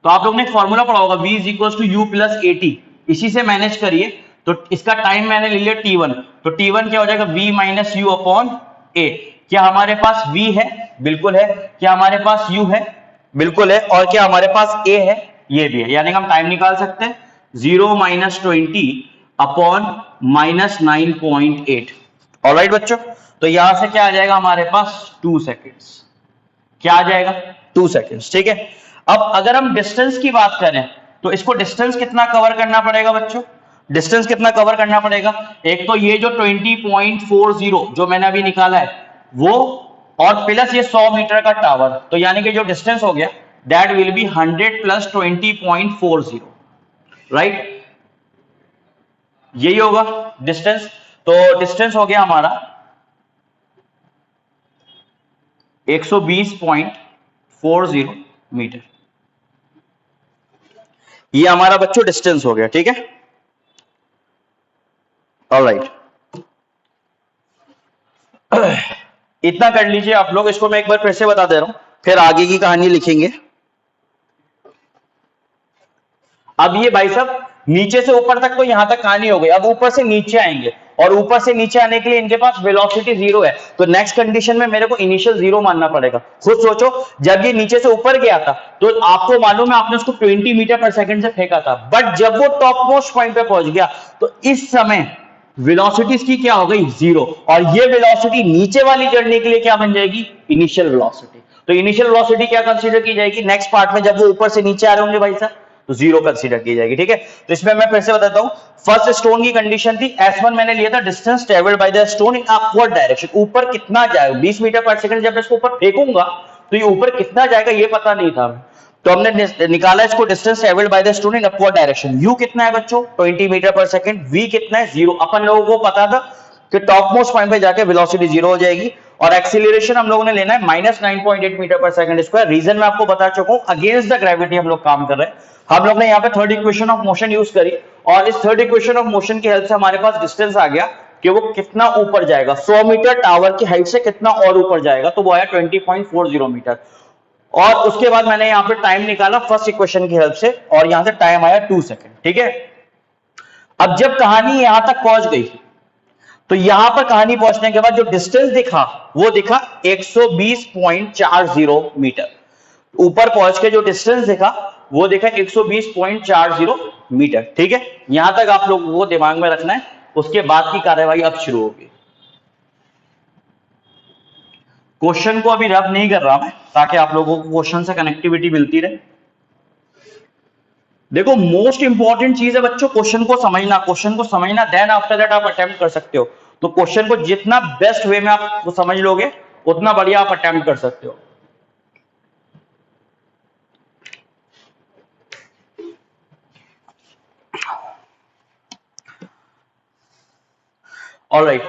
तो आप लोग ने एक फॉर्मूला पढ़ा होगा, v is equal to U plus A T, इसी से मैनेज करिए। तो इसका टाइम मैंने ले लिया T1, तो T1 क्या हो जाएगा? v माइनस यू अपॉन ए। क्या हमारे पास v है? बिल्कुल है। क्या हमारे पास u है? बिल्कुल है। और क्या हमारे पास a है? ये भी है। यानी कि हम टाइम निकाल सकते हैं 0 माइनस 20 अपॉन माइनस 9.8। ऑलराइट बच्चों, तो यहां से क्या आ जाएगा हमारे पास? 2 सेकेंड्स। क्या आ जाएगा? 2 सेकेंड्स। ठीक है। अब अगर हम डिस्टेंस की बात करें तो इसको डिस्टेंस कितना कवर करना पड़ेगा बच्चों? डिस्टेंस कितना कवर करना पड़ेगा? एक तो ये जो 20.40 जो मैंने अभी निकाला है वो, और प्लस ये 100 मीटर का टावर, तो यानी कि जो डिस्टेंस हो गया that will B 100 plus 20.40, right? यही होगा डिस्टेंस। तो डिस्टेंस हो गया हमारा 120.40 मीटर। ये हमारा बच्चों डिस्टेंस हो गया। ठीक है, ऑलराइट। इतना कर लीजिए आप लोग। इसको मैं एक बार फिर से बता दे रहा हूं, फिर आगे की कहानी लिखेंगे। अब ये भाई साहब नीचे से ऊपर तक तो यहां तक कहानी हो गई। अब ऊपर से नीचे आएंगे, और ऊपर से नीचे आने के लिए इनके पास वेलोसिटी 0 है, तो नेक्स्ट कंडीशन में मेरे को इनिशियल 0 मानना पड़ेगा। खुद सोचो, जब ये नीचे से ऊपर गया था तो आपको मालूम है आपने उसको 20 मीटर पर सेकंड से फेंका था, बट जब वो टॉप मोस्ट पॉइंट पे पहुंच गया तो इस समय वेलोसिटी इसकी क्या हो गई? 0। और ये वेलोसिटी नीचे वाली जर्नी के लिए क्या बन जाएगी? Initial velocity. तो इनिशियल वेलोसिटी क्या कंसीडर की जाएगी नेक्स्ट पार्ट में, जब वो ऊपर से नीचे आ रहे होंगे भाई साहब, तो 0 कंसीडर की जाएगी। ठीक है, तो इसमें मैं फिर से बताता हूं। फर्स्ट स्टोन की कंडीशन थी S1 मैंने लिया था distance travelled by the stone in upward direction, ऊपर कितना जाएगा 20 मीटर पर सेकंड। जब मैं इसको ऊपर फेंकूंगा तो ये ऊपर कितना जाएगा ये पता नहीं था, तो हमने निकाला इसको distance travelled by the stone in upward direction. u कितना है बच्चों? 20 मीटर पर सेकंड। v कितना है? 0। अपन लोगों को पता था कि टॉप मोस्ट पॉइंट पे जाके वेलोसिटी 0 हो जाएगी। और एक्सीलरेशन हम लोगों ने लेना है minus 9.8 metre per second square. Reason मैं आपको बता चुका हूं, अगेंस्ट द ग्रेविटी हम लोग काम कर रहे हैं। हम लोग ने यहाँ पे third equation of motion use करी, और इस थर्ड इक्वेशन ऑफ मोशन की हेल्प से हमारे पास डिस्टेंस आ गया कि वो कितना ऊपर जाएगा। 100 मीटर टावर की हाइट से कितना और ऊपर जाएगा, तो वो आया 20.40 मीटर। और उसके बाद मैंने यहाँ पे टाइम निकाला फर्स्ट इक्वेशन की हेल्प से, और यहां से टाइम आया 2 सेकेंड। ठीक है, अब जब कहानी यहां तक पहुंच गई तो यहां पर कहानी पहुंचने के बाद जो डिस्टेंस दिखा वो दिखा 120.40 मीटर। ऊपर पहुंच के जो डिस्टेंस दिखा वो दिखा 120.40 मीटर। ठीक है, यहां तक आप लोगों को दिमाग में रखना है, उसके बाद की कार्यवाही अब शुरू होगी। क्वेश्चन को अभी रब नहीं कर रहा मैं, ताकि आप लोगों को क्वेश्चन से कनेक्टिविटी मिलती रहे। देखो, मोस्ट इंपॉर्टेंट चीज है बच्चों क्वेश्चन को समझना। क्वेश्चन को समझना, देन आफ्टर दैट आप अटेम्प्ट कर सकते हो। तो क्वेश्चन को जितना बेस्ट वे में आप समझ लोगे उतना बढ़िया आप अटेम्प्ट कर सकते हो। ऑलराइट,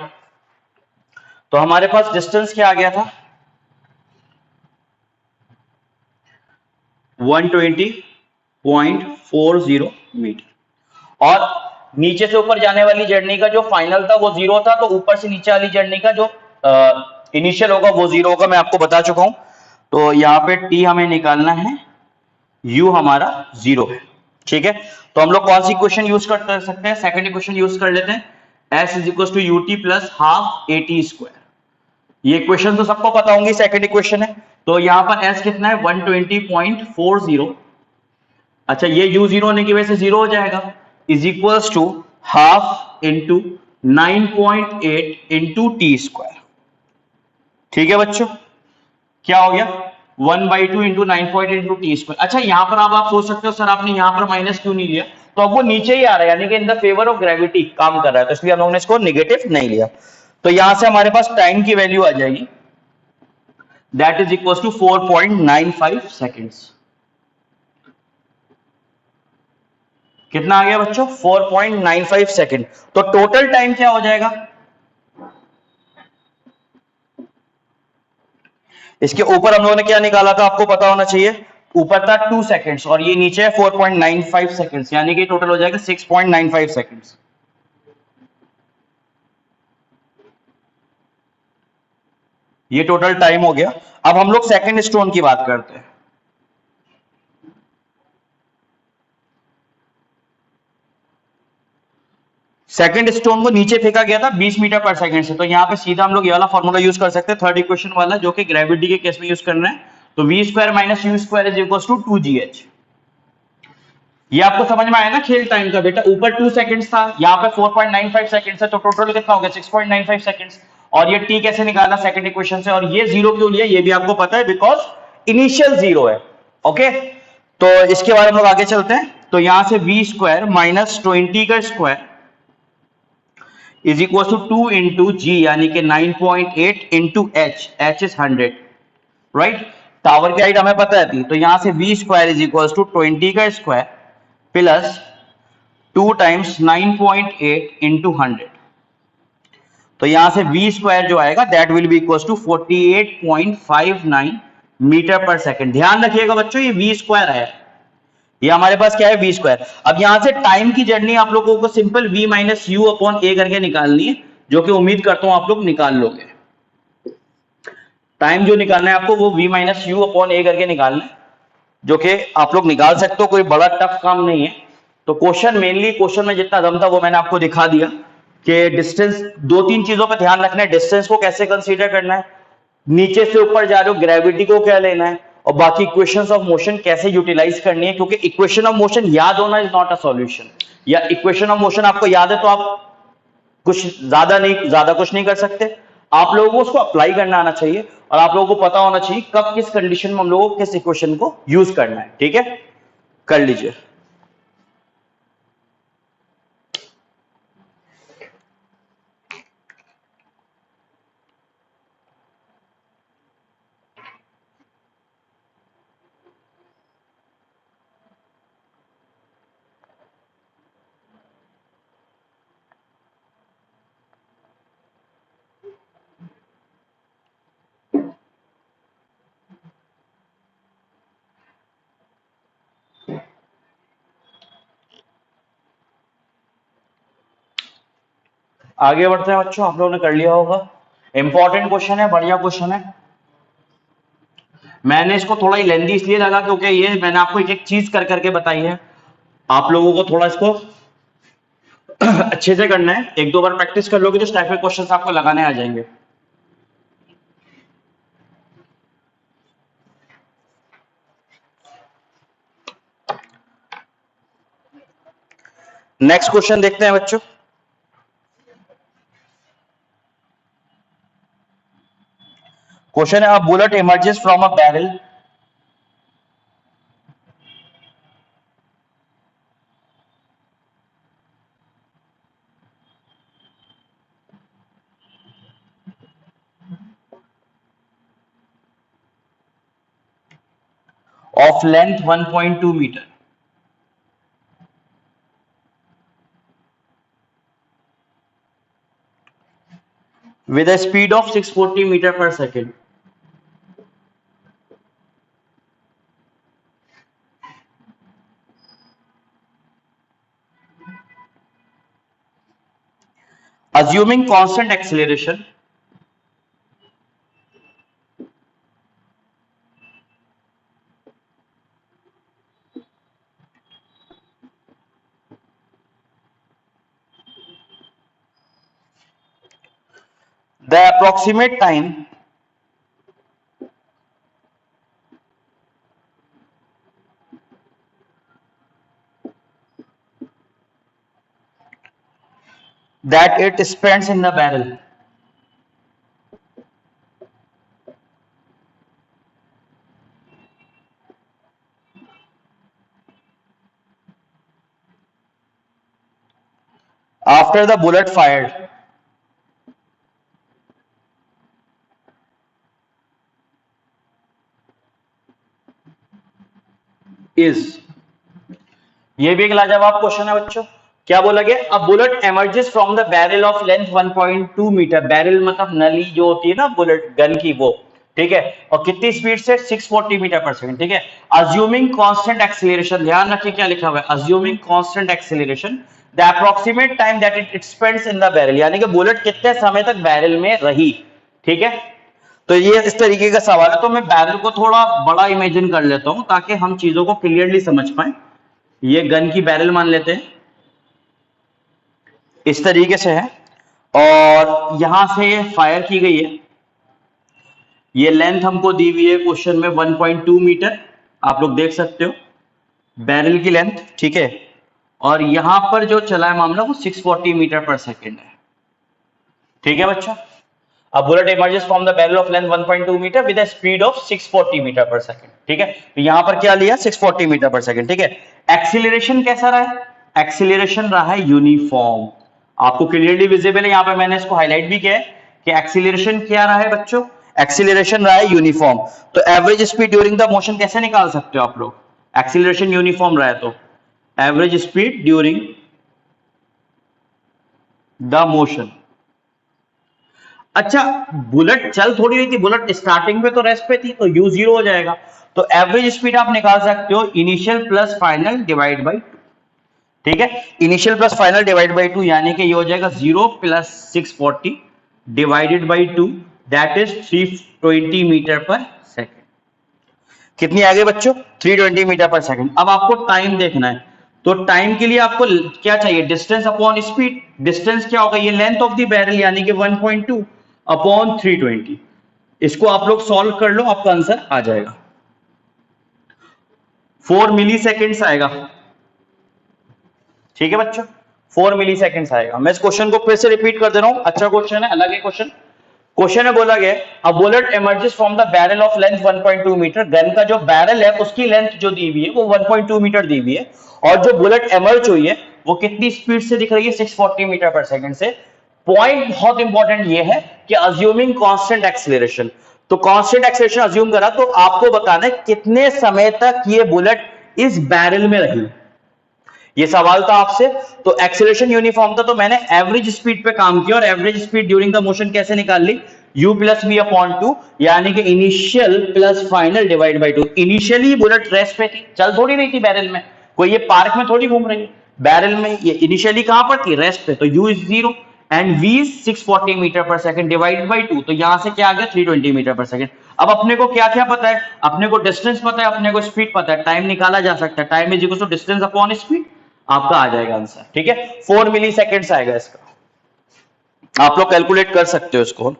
तो हमारे पास डिस्टेंस क्या आ गया था? 120.40 मीटर। और नीचे से ऊपर जाने वाली जर्नी का जो फाइनल था वो 0 था, तो ऊपर से नीचे वाली जर्नी का जो इनिशियल होगा वो 0 होगा। मैं आपको बता चुका हूं। तो यहाँ पे t हमें निकालना है, u हमारा 0 है। ठीक है, तो हम लोग कौन सी इक्वेशन यूज कर सकते हैं? सेकंड इक्वेशन यूज कर लेते हैं, s is equal to ut प्लस हाफ at स्क्वायर। ये इक्वेशन तो सबको पता होंगी, सेकंड इक्वेशन है। तो यहां पर s कितना है? 120.40। अच्छा, ये u 0 होने की वजह से 0 हो जाएगा, is equals to half into 9.8 into T square. ठीक है बच्चों, क्या हो गया? 1/2 इंटू 9.8 इंटू टी स्क्वायर। अच्छा, यहां पर आप सोच सकते हो सर आपने यहां पर माइनस क्यों नहीं लिया? तो अब वो नीचे ही आ रहा है, यानी कि in the favour of gravity काम कर रहा है, तो इसलिए हम लोगों ने इसको नेगेटिव नहीं लिया। तो यहां से हमारे पास टाइम की वैल्यू आ जाएगी, that is equal to 4.95 seconds. कितना आ गया बच्चों? 4.95 सेकेंड। तो टोटल टाइम क्या हो जाएगा? इसके ऊपर हम लोगों ने क्या निकाला था, आपको पता होना चाहिए। ऊपर था 2 सेकेंड्स और ये नीचे है 4.95 सेकेंड्स, यानी कि टोटल हो जाएगा 6.95 सेकेंड्स। ये टोटल टाइम हो गया। अब हम लोग सेकंड स्टोन की बात करते हैं। सेकंड स्टोन को नीचे फेंका गया था 20 मीटर पर सेकंड से, तो यहां पे सीधा हम लोग ये वाला फॉर्मूला यूज कर सकते हैं, थर्ड इक्वेशन वाला, जो कि ग्रेविटी के केस में यूज करना है। तो V square minus U square is equal to 2gh। ये आपको समझ में आया ना खेल टाइम का बेटा? ऊपर 2 सेकंड्स था, यहाँ पे 4.95 सेकंड्स है, तो टोटल कितना हो गया? 6.95 सेकंड्स। और ये टी कैसे निकाला सेकंड इक्वेशन से? और ये जीरो क्यों लिया ये भी आपको पता है, बिकॉज इनिशियल जीरो है। ओके, तो इसके बाद हम लोग आगे चलते हैं। तो यहां से वी स्क्वायर माइनस 20 का square is equal to 2 into g, यानी कि 9.8 into h, h is 100, right. Tower की हाइट हमें पता है थी, तो यहां से v square is equal to 20 का स्क्वायर प्लस 2 टाइम्स 9.8 इंटू 100। तो यहां से वी स्क्वायर जो आएगा that will be equal to 48.59 metre per second. ध्यान रखिएगा बच्चों, ये वी स्क्वायर है, ये हमारे पास क्या है? V square. अब यहां से टाइम की जर्नी आप लोगों को simple v minus u upon a करके निकालनी है, जो कि उम्मीद करता हूं आप लोग निकाल लोगे। टाइम जो निकालना है आपको वो we minus u upon a करके निकालना है, जो कि आप लोग निकाल सकते हो, कोई बड़ा टफ काम नहीं है। तो क्वेश्चन मेनली, क्वेश्चन में जितना दम था वो मैंने आपको दिखा दिया कि डिस्टेंस, दो तीन चीजों पर ध्यान रखना है। डिस्टेंस को कैसे कंसीडर करना है, नीचे से ऊपर जा रहे हो ग्रेविटी को क्या लेना है, और बाकी इक्वेशंस ऑफ मोशन कैसे यूटिलाइज करनी है, क्योंकि इक्वेशन ऑफ मोशन याद होना इज नॉट अ सॉल्यूशन। या इक्वेशन ऑफ मोशन आपको याद है तो आप कुछ ज्यादा कुछ नहीं कर सकते। आप लोगों को उसको अप्लाई करना आना चाहिए, और आप लोगों को पता होना चाहिए कब किस कंडीशन में हम लोगों को किस इक्वेशन को यूज करना है। ठीक है, कर लीजिए। आगे बढ़ते हैं बच्चों, आप लोगों ने कर लिया होगा। इंपॉर्टेंट क्वेश्चन है, बढ़िया क्वेश्चन है। मैंने इसको थोड़ा ही लेंदी इसलिए लगा क्योंकि ये मैंने आपको एक एक चीज कर करके बताई है। आप लोगों को थोड़ा इसको अच्छे से करना है, एक दो बार प्रैक्टिस कर लोगे तो स्टाइफर क्वेश्चंस आपको लगाने आ जाएंगे। नेक्स्ट क्वेश्चन देखते हैं बच्चों। क्वेश्चन है, अ bullet emerges from a barrel of length 1.2 meter with a speed of 640 meter per second. Assuming constant acceleration, the approximate time that it spends in the barrel after the bullet fired is ये भी एक लाजवाब क्वेश्चन है बच्चों। क्या बोला गया? A bullet emerges from the barrel of length 1.2 metre. Barrel मतलब नली जो होती है ना बुलेट गन की, वो। ठीक है। और कितनी स्पीड से? 640 मीटर पर सेकंड। ठीक है। अज्यूमिंग कांस्टेंट एक्सीलरेशन, ध्यान रखिए क्या लिखा हुआ है, assuming constant acceleration the approximate time that it spends in the barrel, यानी कि बुलेट कितने समय तक बैरल में रही। ठीक है। तो ये इस तरीके का सवाल है। तो मैं बैरल को थोड़ा बड़ा इमेजिन कर लेता हूं ताकि हम चीजों को क्लियरली समझ पाए। ये गन की बैरल मान लेते हैं, इस तरीके से है, और यहां से फायर की गई है। ये लेंथ हमको दी हुई है क्वेश्चन में 1.2 मीटर, आप लोग देख सकते हो बैरल की लेंथ। ठीक है। और यहां पर जो चला है मामला वो 640 मीटर पर सेकेंड है। ठीक है बच्चा। A bullet emerges from the barrel of length 1.2 metre with a speed of 640 metre per second. ठीक है। तो यहां पर क्या लिया? 640 मीटर पर सेकंड। ठीक है। एक्सीलरेशन कैसा रहा है? एक्सीलरेशन रहा है यूनिफॉर्म। आपको क्लियरली विजिबल है, यहां पर मैंने इसको हाईलाइट भी किया है कि एक्सीलरेशन क्या रहा है बच्चों? एक्सीलरेशन रहा है यूनिफॉर्म। तो average speed during the motion कैसे निकाल सकते हो आप लोग? एक्सीलरेशन यूनिफॉर्म रहा है तो average speed during the motion. अच्छा, बुलेट चल थोड़ी रही थी, बुलेट स्टार्टिंग में तो रेस्ट पे थी, तो यू जीरो हो जाएगा। तो एवरेज स्पीड आप निकाल सकते हो initial plus final divide by two. ठीक है। Initial plus final divide by two, यानी कि ये हो जाएगा 0 plus 640 divided by two, that is 320 metre per second. कितनी आ गई बच्चों? 320 मीटर पर सेकेंड। अब आपको टाइम देखना है, तो टाइम के लिए आपको क्या चाहिए? Distance upon speed. डिस्टेंस क्या होगा? ये लेंथ ऑफ द बैरल यानी कि 1.2 अपॉन 320। इसको आप लोग सॉल्व कर लो, आपका आंसर आ जाएगा। 4 मिली सेकेंड्स आएगा। ठीक है बच्चों, 4 मिली सेकेंड्स आएगा। मैं इस क्वेश्चन को फिर से रिपीट कर दे रहा हूं, अच्छा क्वेश्चन है, अलग है क्वेश्चन। क्वेश्चन में बोला गया a bullet emerges from the barrel of length 1.2 metre. Gun का जो बैरल है उसकी लेंथ जो दी हुई है वो 1.2 मीटर दी हुई है, और जो बुलेट इमर्ज हुई है वो कितनी स्पीड से दिख रही है? 640 मीटर पर सेकंड से। पॉइंट बहुत इंपॉर्टेंट ये है कि अज्यूमिंग कांस्टेंट एक्सीलरेशन। तो कांस्टेंट एक्सीलरेशन अज्यूम करा तो आपको बताना है कितने समय तक ये बुलेट इस बैरल में रही। ये सवाल था आपसे। तो एक्सीलरेशन यूनिफॉर्म था, तो मैंने एवरेज स्पीड पे काम किया, और average speed during the motion कैसे निकाल ली? u plus V upon two, यानी कि initial plus final divide by two. Initially bullet rest पे थी, चल थोड़ी रही थी बैरल में, कोई ये पार्क में थोड़ी घूम रही है बैरल में, ये इनिशियली कहां पर थी? रेस्ट पे। तो u is zero and v is 640 metre per second divide by two, तो यहां से क्या आ गया? 320 मीटर पर सेकंड। अब अपने को क्या क्या पता है? अपने को डिस्टेंस पता है, अपने को स्पीड पता है, टाइम निकाला जा सकता है। Time is equal to distance upon speed, आपका आ जाएगा आंसर। ठीक है। 4 मिली सेकेंड्स आएगा इसका, आप लोग कैलकुलेट कर सकते हो इसको।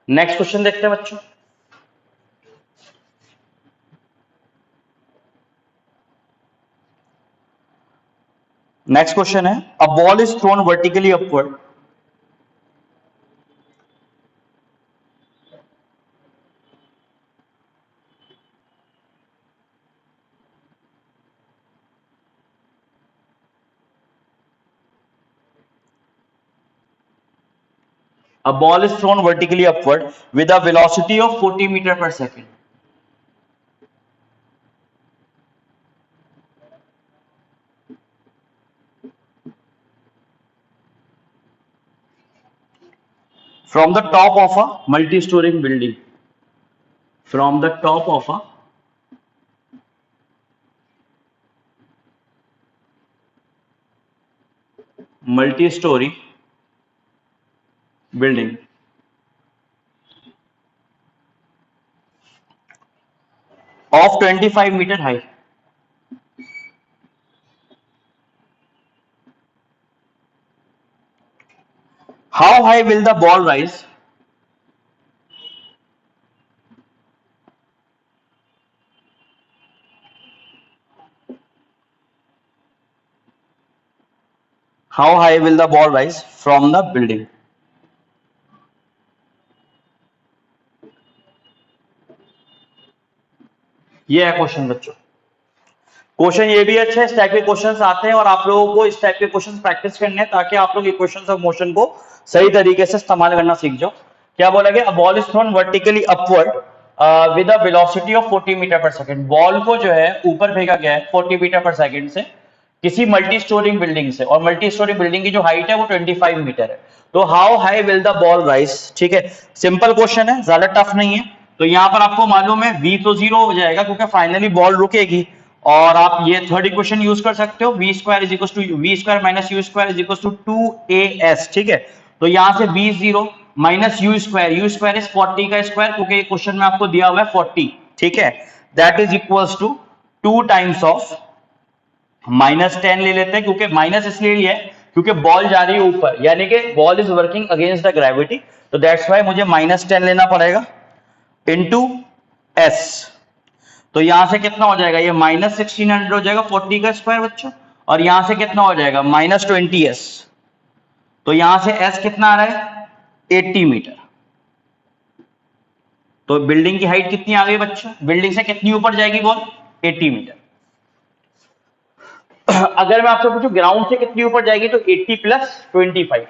नेक्स्ट क्वेश्चन देखते हैं बच्चों। नेक्स्ट क्वेश्चन है a ball is thrown vertically upward. A ball is thrown vertically upward with a velocity of 40 meter per second. From the top of a multi-story building. From the top of a multi-story building. Of 25-meter high. How high will the ball rise? How high will the ball rise from the building? ये है क्वेश्चन बच्चों। क्वेश्चन ये भी अच्छा है, इस टाइप के क्वेश्चंस आते हैं और आप लोगों को इस टाइप के क्वेश्चंस प्रैक्टिस करने हैं ताकि आप लोग इक्वेशंस ऑफ मोशन को सही तरीके से इस्तेमाल करना सीख जाओ। क्या बोला गया? Ball is thrown vertically upward with a velocity of 40 metre per second. Ball को जो है ऊपर फेंका गया है 40 मीटर पर सेकंड से किसी मल्टी स्टोरी बिल्डिंग से, और मल्टी स्टोरी बिल्डिंग की जो हाइट है वो 25 मीटर है। तो how high will the ball rise? ठीक है, सिंपल क्वेश्चन है, ज्यादा टफ नहीं है। तो यहां पर आपको मालूम है v तो जीरो हो जाएगा क्योंकि फाइनली बॉल रुकेगी, और आप ये थर्ड इक्वेशन यूज कर सकते हो, V square is equal to V square minus U square is equal to 2as। ठीक है, तो यहां से v zero minus U square is 40 का स्क्वायर क्योंकि ये क्वेश्चन में आपको दिया हुआ है 40। ठीक है, that is equals to 2 times of -10 ले लेते हैं, क्योंकि माइनस इसलिए लिया है क्योंकि बॉल जा रही है ऊपर, यानी कि ball is working against the gravity, तो दैट्स वाई मुझे -10 लेना पड़ेगा इनटू s। तो यहां से कितना हो जाएगा? ये -1600 हो जाएगा 40 का स्क्वायर बच्चों, और यहां से कितना हो जाएगा? -20s। तो यहां से s कितना आ रहा है? 80 मीटर। तो बिल्डिंग की हाइट कितनी आ गई बच्चों? बिल्डिंग से कितनी ऊपर जाएगी बॉल? 80 मीटर। अगर मैं आपसे पूछूं ग्राउंड से कितनी ऊपर जाएगी, तो 80 प्लस 25।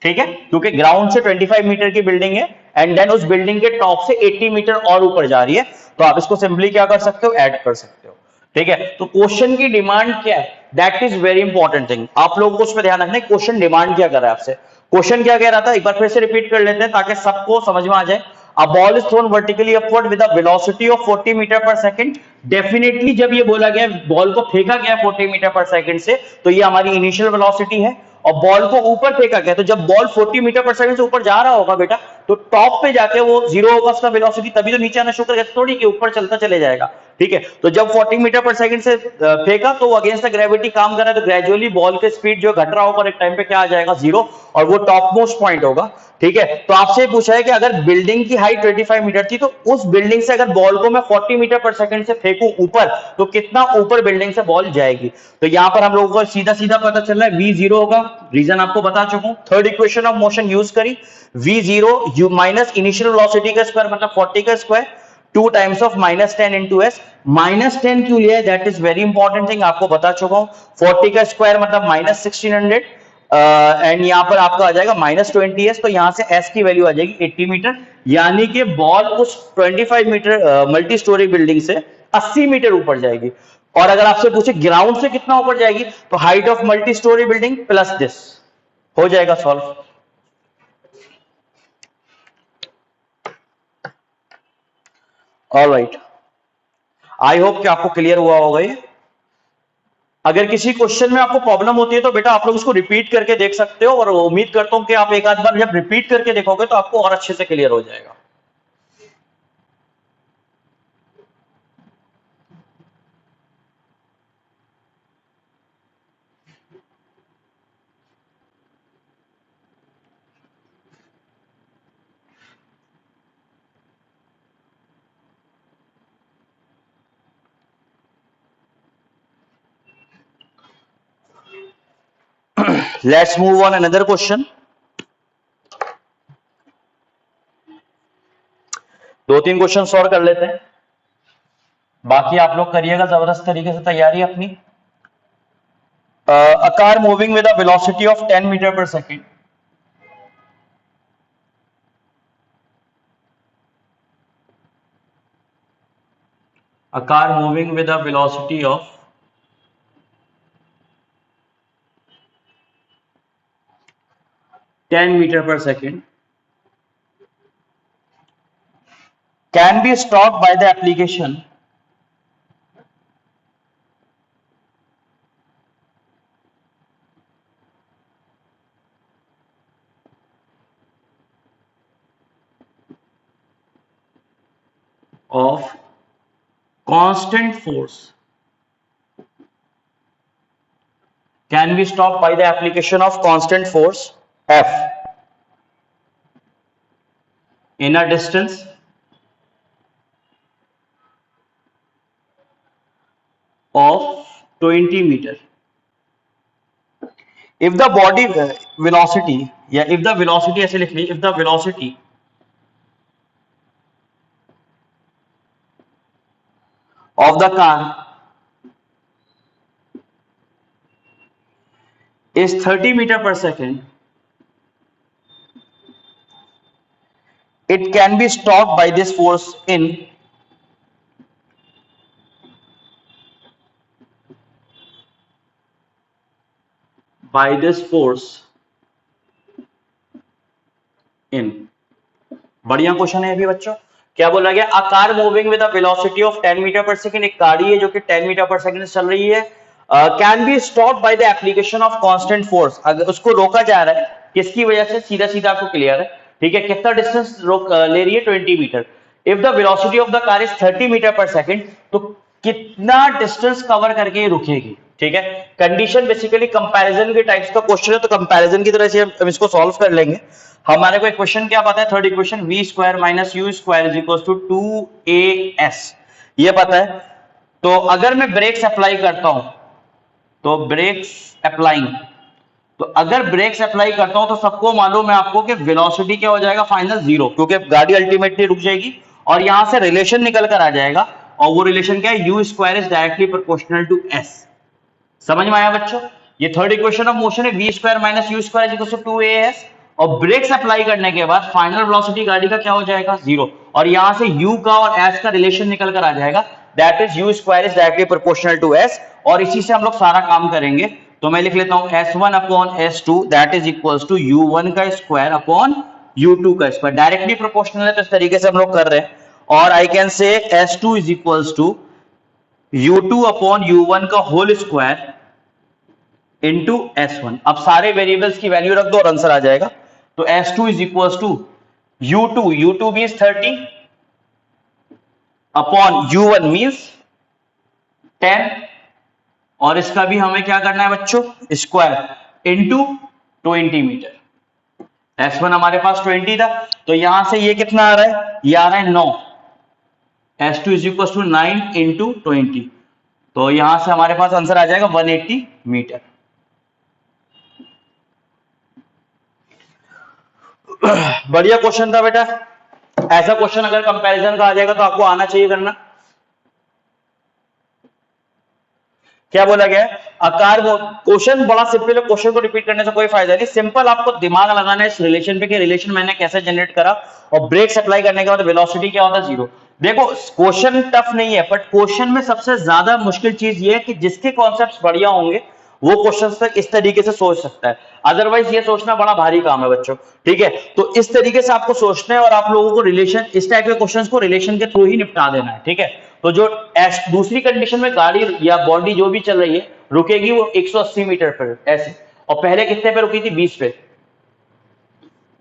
ठीक है, क्योंकि ग्राउंड से 25 मीटर की बिल्डिंग है एंड देन उस बिल्डिंग के टॉप से 80 मीटर और ऊपर जा रही है, तो आप इसको सिंपली क्या कर सकते हो? ऐड कर सकते हो। ठीक है, तो क्वेश्चन की डिमांड क्या है, that is very important thing. आप लोगों को उस पर ध्यान रखना है, क्वेश्चन डिमांड क्या कर रहा है आपसे। क्वेश्चन क्या कह रहा था, एक बार फिर से रिपीट कर लेते हैं ताकि सबको समझ में आ जाए। A ball is thrown vertically upward with a velocity of 40 metre per second. Definitely जब ये बोला गया बॉल को फेंका गया 40 मीटर पर सेकंड से, तो ये हमारी इनिशियल वेलोसिटी है, और बॉल को ऊपर फेंका गया, तो जब बॉल 40 मीटर पर सेकंड से ऊपर जा रहा होगा बेटा, तो टॉप पे जाके वो जीरो होगा उसका वेलोसिटी, तभी तो नीचे आना शुरू करेगा, थोड़ी कि ऊपर चलता चले जाएगा। ठीक है, तो जब 40 मीटर पर सेकंड से फेंका तो वो अगेंस्ट द ग्रेविटी काम कर रहा है, तो ग्रेजुअली बॉल के स्पीड जो घट रहा होगा, एक टाइम पे क्या आ जाएगा? जीरो, और वो टॉप मोस्ट पॉइंट होगा। ठीक है, तो आपसे पूछा है कि अगर बिल्डिंग की हाइट 25 मीटर थी, तो उस बिल्डिंग से अगर बॉल को मैं 40 मीटर पर सेकंड से फेंकूं ऊपर, तो कितना ऊपर बिल्डिंग से बॉल जाएगी? तो यहां पर हम लोगों को सीधा सीधा पता चल रहा है v जीरो होगा, रीजन आपको बता चुका हूं। Third equation of motion use करी, v zero you minus initial velocity का स्क्वायर मतलब 40 का square, 2 times of -10 into S. -10 क्यों लिया है, that is very important thing, आपको बता चुका हूं। 40 का स्क्वायर मतलब -1600, एंड यहां पर आपका आ जाएगा -20s, तो यहां से s की वैल्यू आ जाएगी 80 मीटर, यानी कि बॉल उस 25 मीटर मल्टी स्टोरी बिल्डिंग से 80 मीटर ऊपर जाएगी। और अगर आपसे पूछे ग्राउंड से कितना ऊपर जाएगी, तो height of multi storey building plus this, हो जाएगा सॉल्व। ऑलराइट, आई होप कि आपको क्लियर हुआ होगा ये। अगर किसी क्वेश्चन में आपको प्रॉब्लम होती है तो बेटा आप लोग उसको रिपीट करके देख सकते हो, और उम्मीद करता हूं कि आप एक आध बार जब रिपीट करके देखोगे तो आपको और अच्छे से क्लियर हो जाएगा। Let's move on another question. दो तीन क्वेश्चन सॉल्व कर लेते हैं, बाकी आप लोग करिएगा जबरदस्त तरीके से तैयारी अपनी। A car moving with a velocity of 10 meter per second. A car moving with a velocity of 10 meter per second can be stopped by the application of constant force. Can be stopped by the application of constant force F in a distance of 20 meter. If the body velocity, या if the velocity ऐसे लिख ली, if the velocity of the car is 30 meter per second, it can be stopped by this force in बढ़िया क्वेश्चन है अभी बच्चों। क्या बोला गया? A car moving with a velocity of 10 metre per second, एक गाड़ी है जो कि 10 मीटर पर सेकंड से चल रही है, can be stop by the application of constant force. अगर उसको रोका जा रहा है किसकी वजह से, सीधा सीधा आपको क्लियर है, ठीक है। कितना डिस्टेंस रोक ले रही है? 20 metre. If the velocity of the car is 30 metre per second, तो कितना डिस्टेंस कवर करके ये रुकेगी, ठीक है। कंडीशन बेसिकली कंपैरिजन के टाइप्स का क्वेश्चन है, तो कंपैरिजन की तरह से हम इसको सॉल्व कर लेंगे। हमारे को इक्वेशन क्या पता है? Third equation v square minus U square is equal to 2as, ये पता है। तो अगर मैं ब्रेक्स अप्लाई करता हूं, तो ब्रेक्स अप्लाइंग, तो अगर ब्रेक्स अप्लाई करता हूं तो सबको मालूम है आपको कि वेलोसिटी क्या हो जाएगा? फाइनल जीरो, क्योंकि गाड़ी अल्टीमेटली रुक जाएगी और यहां से रिलेशन निकल कर आ जाएगा, और वो रिलेशन क्या है? U square is directly proportional to S. समझ में आया बच्चों? ये थर्ड इक्वेशन ऑफ मोशन है, v square minus U square is equal to 2as, और ब्रेक्स अप्लाई करने के बाद फाइनल वेलोसिटी गाड़ी का क्या हो जाएगा? जीरो, और यहां से u का और s का रिलेशन निकल कर आ जाएगा, that is U square is directly proportional to s, और इसी से हम लोग सारा काम करेंगे। तो मैं लिख लेता हूं s1 upon s2 that is equals to u1 का स्क्वायर अपॉन u2 का स्क्वायर, डायरेक्टली प्रोपोर्शनल है तो इस तरीके से हम लोग कर रहे हैं। और आई कैन से s2 is equals to u2 upon u1 का होल स्क्वायर इंटू s1। अब सारे वेरिएबल्स की वैल्यू रख दो और आंसर आ जाएगा। तो s2 is equals to u2 means 30 upon u1 means 10, और इसका भी हमें क्या करना है बच्चों? Square into 20 metre. s1 हमारे पास 20 था, तो यहां से ये कितना आ रहा है? ये आ रहा है 9। s2 is equals to 9 into 20, तो यहां से हमारे पास आंसर आ जाएगा 180 मीटर। बढ़िया क्वेश्चन था बेटा। ऐसा क्वेश्चन अगर कंपैरिजन का आ जाएगा तो आपको आना चाहिए करना। क्या बोला गया? आकार क्वेश्चन बड़ा सिंपल है, क्वेश्चन को रिपीट करने से कोई फायदा नहीं। सिंपल आपको दिमाग लगाना है इस रिलेशन पे कि रिलेशन मैंने कैसे जनरेट करा, और ब्रेक्स अप्लाई करने के बाद वेलोसिटी क्या होता है? जीरो। देखो क्वेश्चन टफ नहीं है, बट क्वेश्चन में सबसे ज्यादा मुश्किल चीज ये है कि जिसके कॉन्सेप्ट्स बढ़िया होंगे वो क्वेश्चन तक इस तरीके से सोच सकता है, अदरवाइज ये सोचना बड़ा भारी काम है बच्चों, ठीक है। तो इस तरीके से आपको सोचना है, और आप लोगों को रिलेशन, इस टाइप के क्वेश्चंस को रिलेशन के थ्रू ही निपटा देना है, ठीक है। तो जो दूसरी कंडीशन में गाड़ी या बॉडी जो भी चल रही है रुकेगी वो 180 मीटर पर ऐसे, और पहले कितने पे रुकी थी? 20 पे।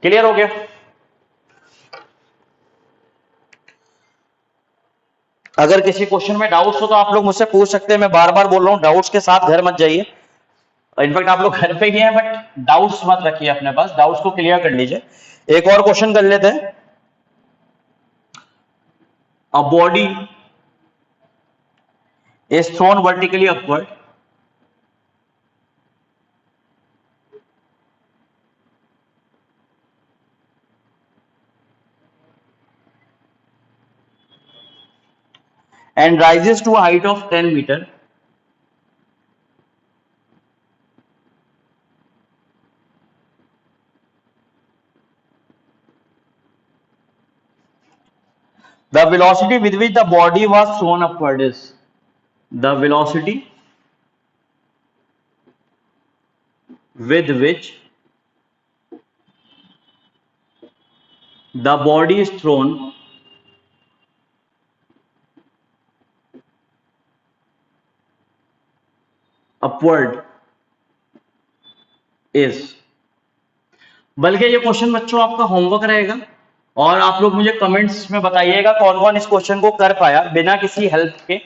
क्लियर हो गया? अगर किसी क्वेश्चन में डाउट्स हो तो आप लोग मुझसे पूछ सकते हैं। मैं बार बार बोल रहा हूं, डाउट्स के साथ घर मत जाइए। इनफैक्ट आप लोग घर पे ही हैं, बट डाउट्स मत रखिए अपने पास, डाउट्स को क्लियर कर लीजिए। एक और क्वेश्चन कर लेते हैं। A body is thrown vertically upward and rises to a height of 10 meter. The velocity with which the body was thrown upward is the velocity with which the body is thrown upward is। बल्कि ये क्वेश्चन बच्चों आपका होमवर्क रहेगा, और आप लोग मुझे कमेंट्स में बताइएगा कौन कौन इस क्वेश्चन को कर पाया बिना किसी हेल्प के,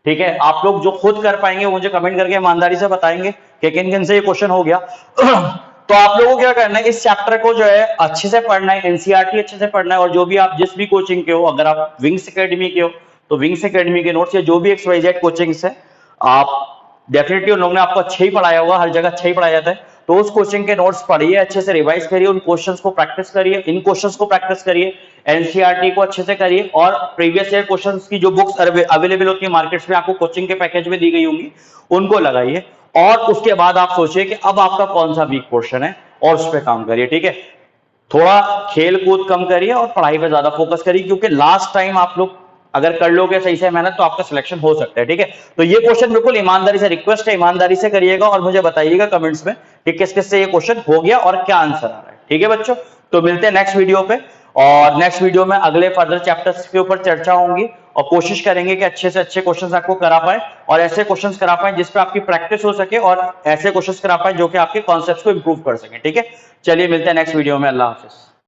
ठीक है। आप लोग जो खुद कर पाएंगे वो मुझे कमेंट करके ईमानदारी से बताएंगे कि किन किन से ये क्वेश्चन हो गया। तो आप लोगों को क्या करना है, इस चैप्टर को जो है अच्छे से पढ़ना है, एनसीईआरटी अच्छे से पढ़ना है, और जो भी आप जिस भी कोचिंग के हो, अगर आप विंग्स एकेडमी के हो तो विंग्स एकेडमी के नोट्स, या जो भी XYZ कोचिंग है, आप डेफिनेटली उन लोगों ने आपको अच्छा ही पढ़ाया होगा, हर जगह अच्छा ही पढ़ाया जाता है, तो उस कोचिंग के नोट्स पढ़िए, अच्छे से रिवाइज करिए, उन क्वेश्चंस को प्रैक्टिस करिए, इन क्वेश्चंस को प्रैक्टिस करिए, एनसीईआरटी को अच्छे से करिए और प्रीवियस ईयर क्वेश्चंस की जो बुक्स अवेलेबल होती है मार्केट्स में, आपको कोचिंग के पैकेज में दी गई होंगी, उनको लगाइए और उसके बाद आप सोचिए कि अब आपका कौन सा वीक पोर्शन है और उस पर काम करिए। ठीक है, थोड़ा खेल कूद कम करिए और पढ़ाई पे ज्यादा फोकस करिए, क्योंकि लास्ट टाइम आप लोग अगर कर लोगे सही से मेहनत तो आपका सिलेक्शन हो सकता है। ठीक है, तो ये क्वेश्चन बिल्कुल ईमानदारी से रिक्वेस्ट है, ईमानदारी से करिएगा और मुझे बताइएगा कमेंट्स में कि किस किस से ये क्वेश्चन हो गया और क्या आंसर आ रहा है। ठीक है बच्चों, तो मिलते हैं नेक्स्ट वीडियो पे, और नेक्स्ट वीडियो में अगले फर्दर चैप्टर्स के ऊपर चर्चा होंगी और कोशिश करेंगे कि अच्छे से अच्छे क्वेश्चंस आपको करा पाए और ऐसे क्वेश्चंस करा पाए जिस पे आपकी प्रैक्टिस हो सके और ऐसे क्वेश्चंस करा पाए जो कि आपके कॉन्सेप्ट्स को इंप्रूव कर सके। ठीक है, चलिए मिलते हैं नेक्स्ट वीडियो में। अल्लाह हाफिज।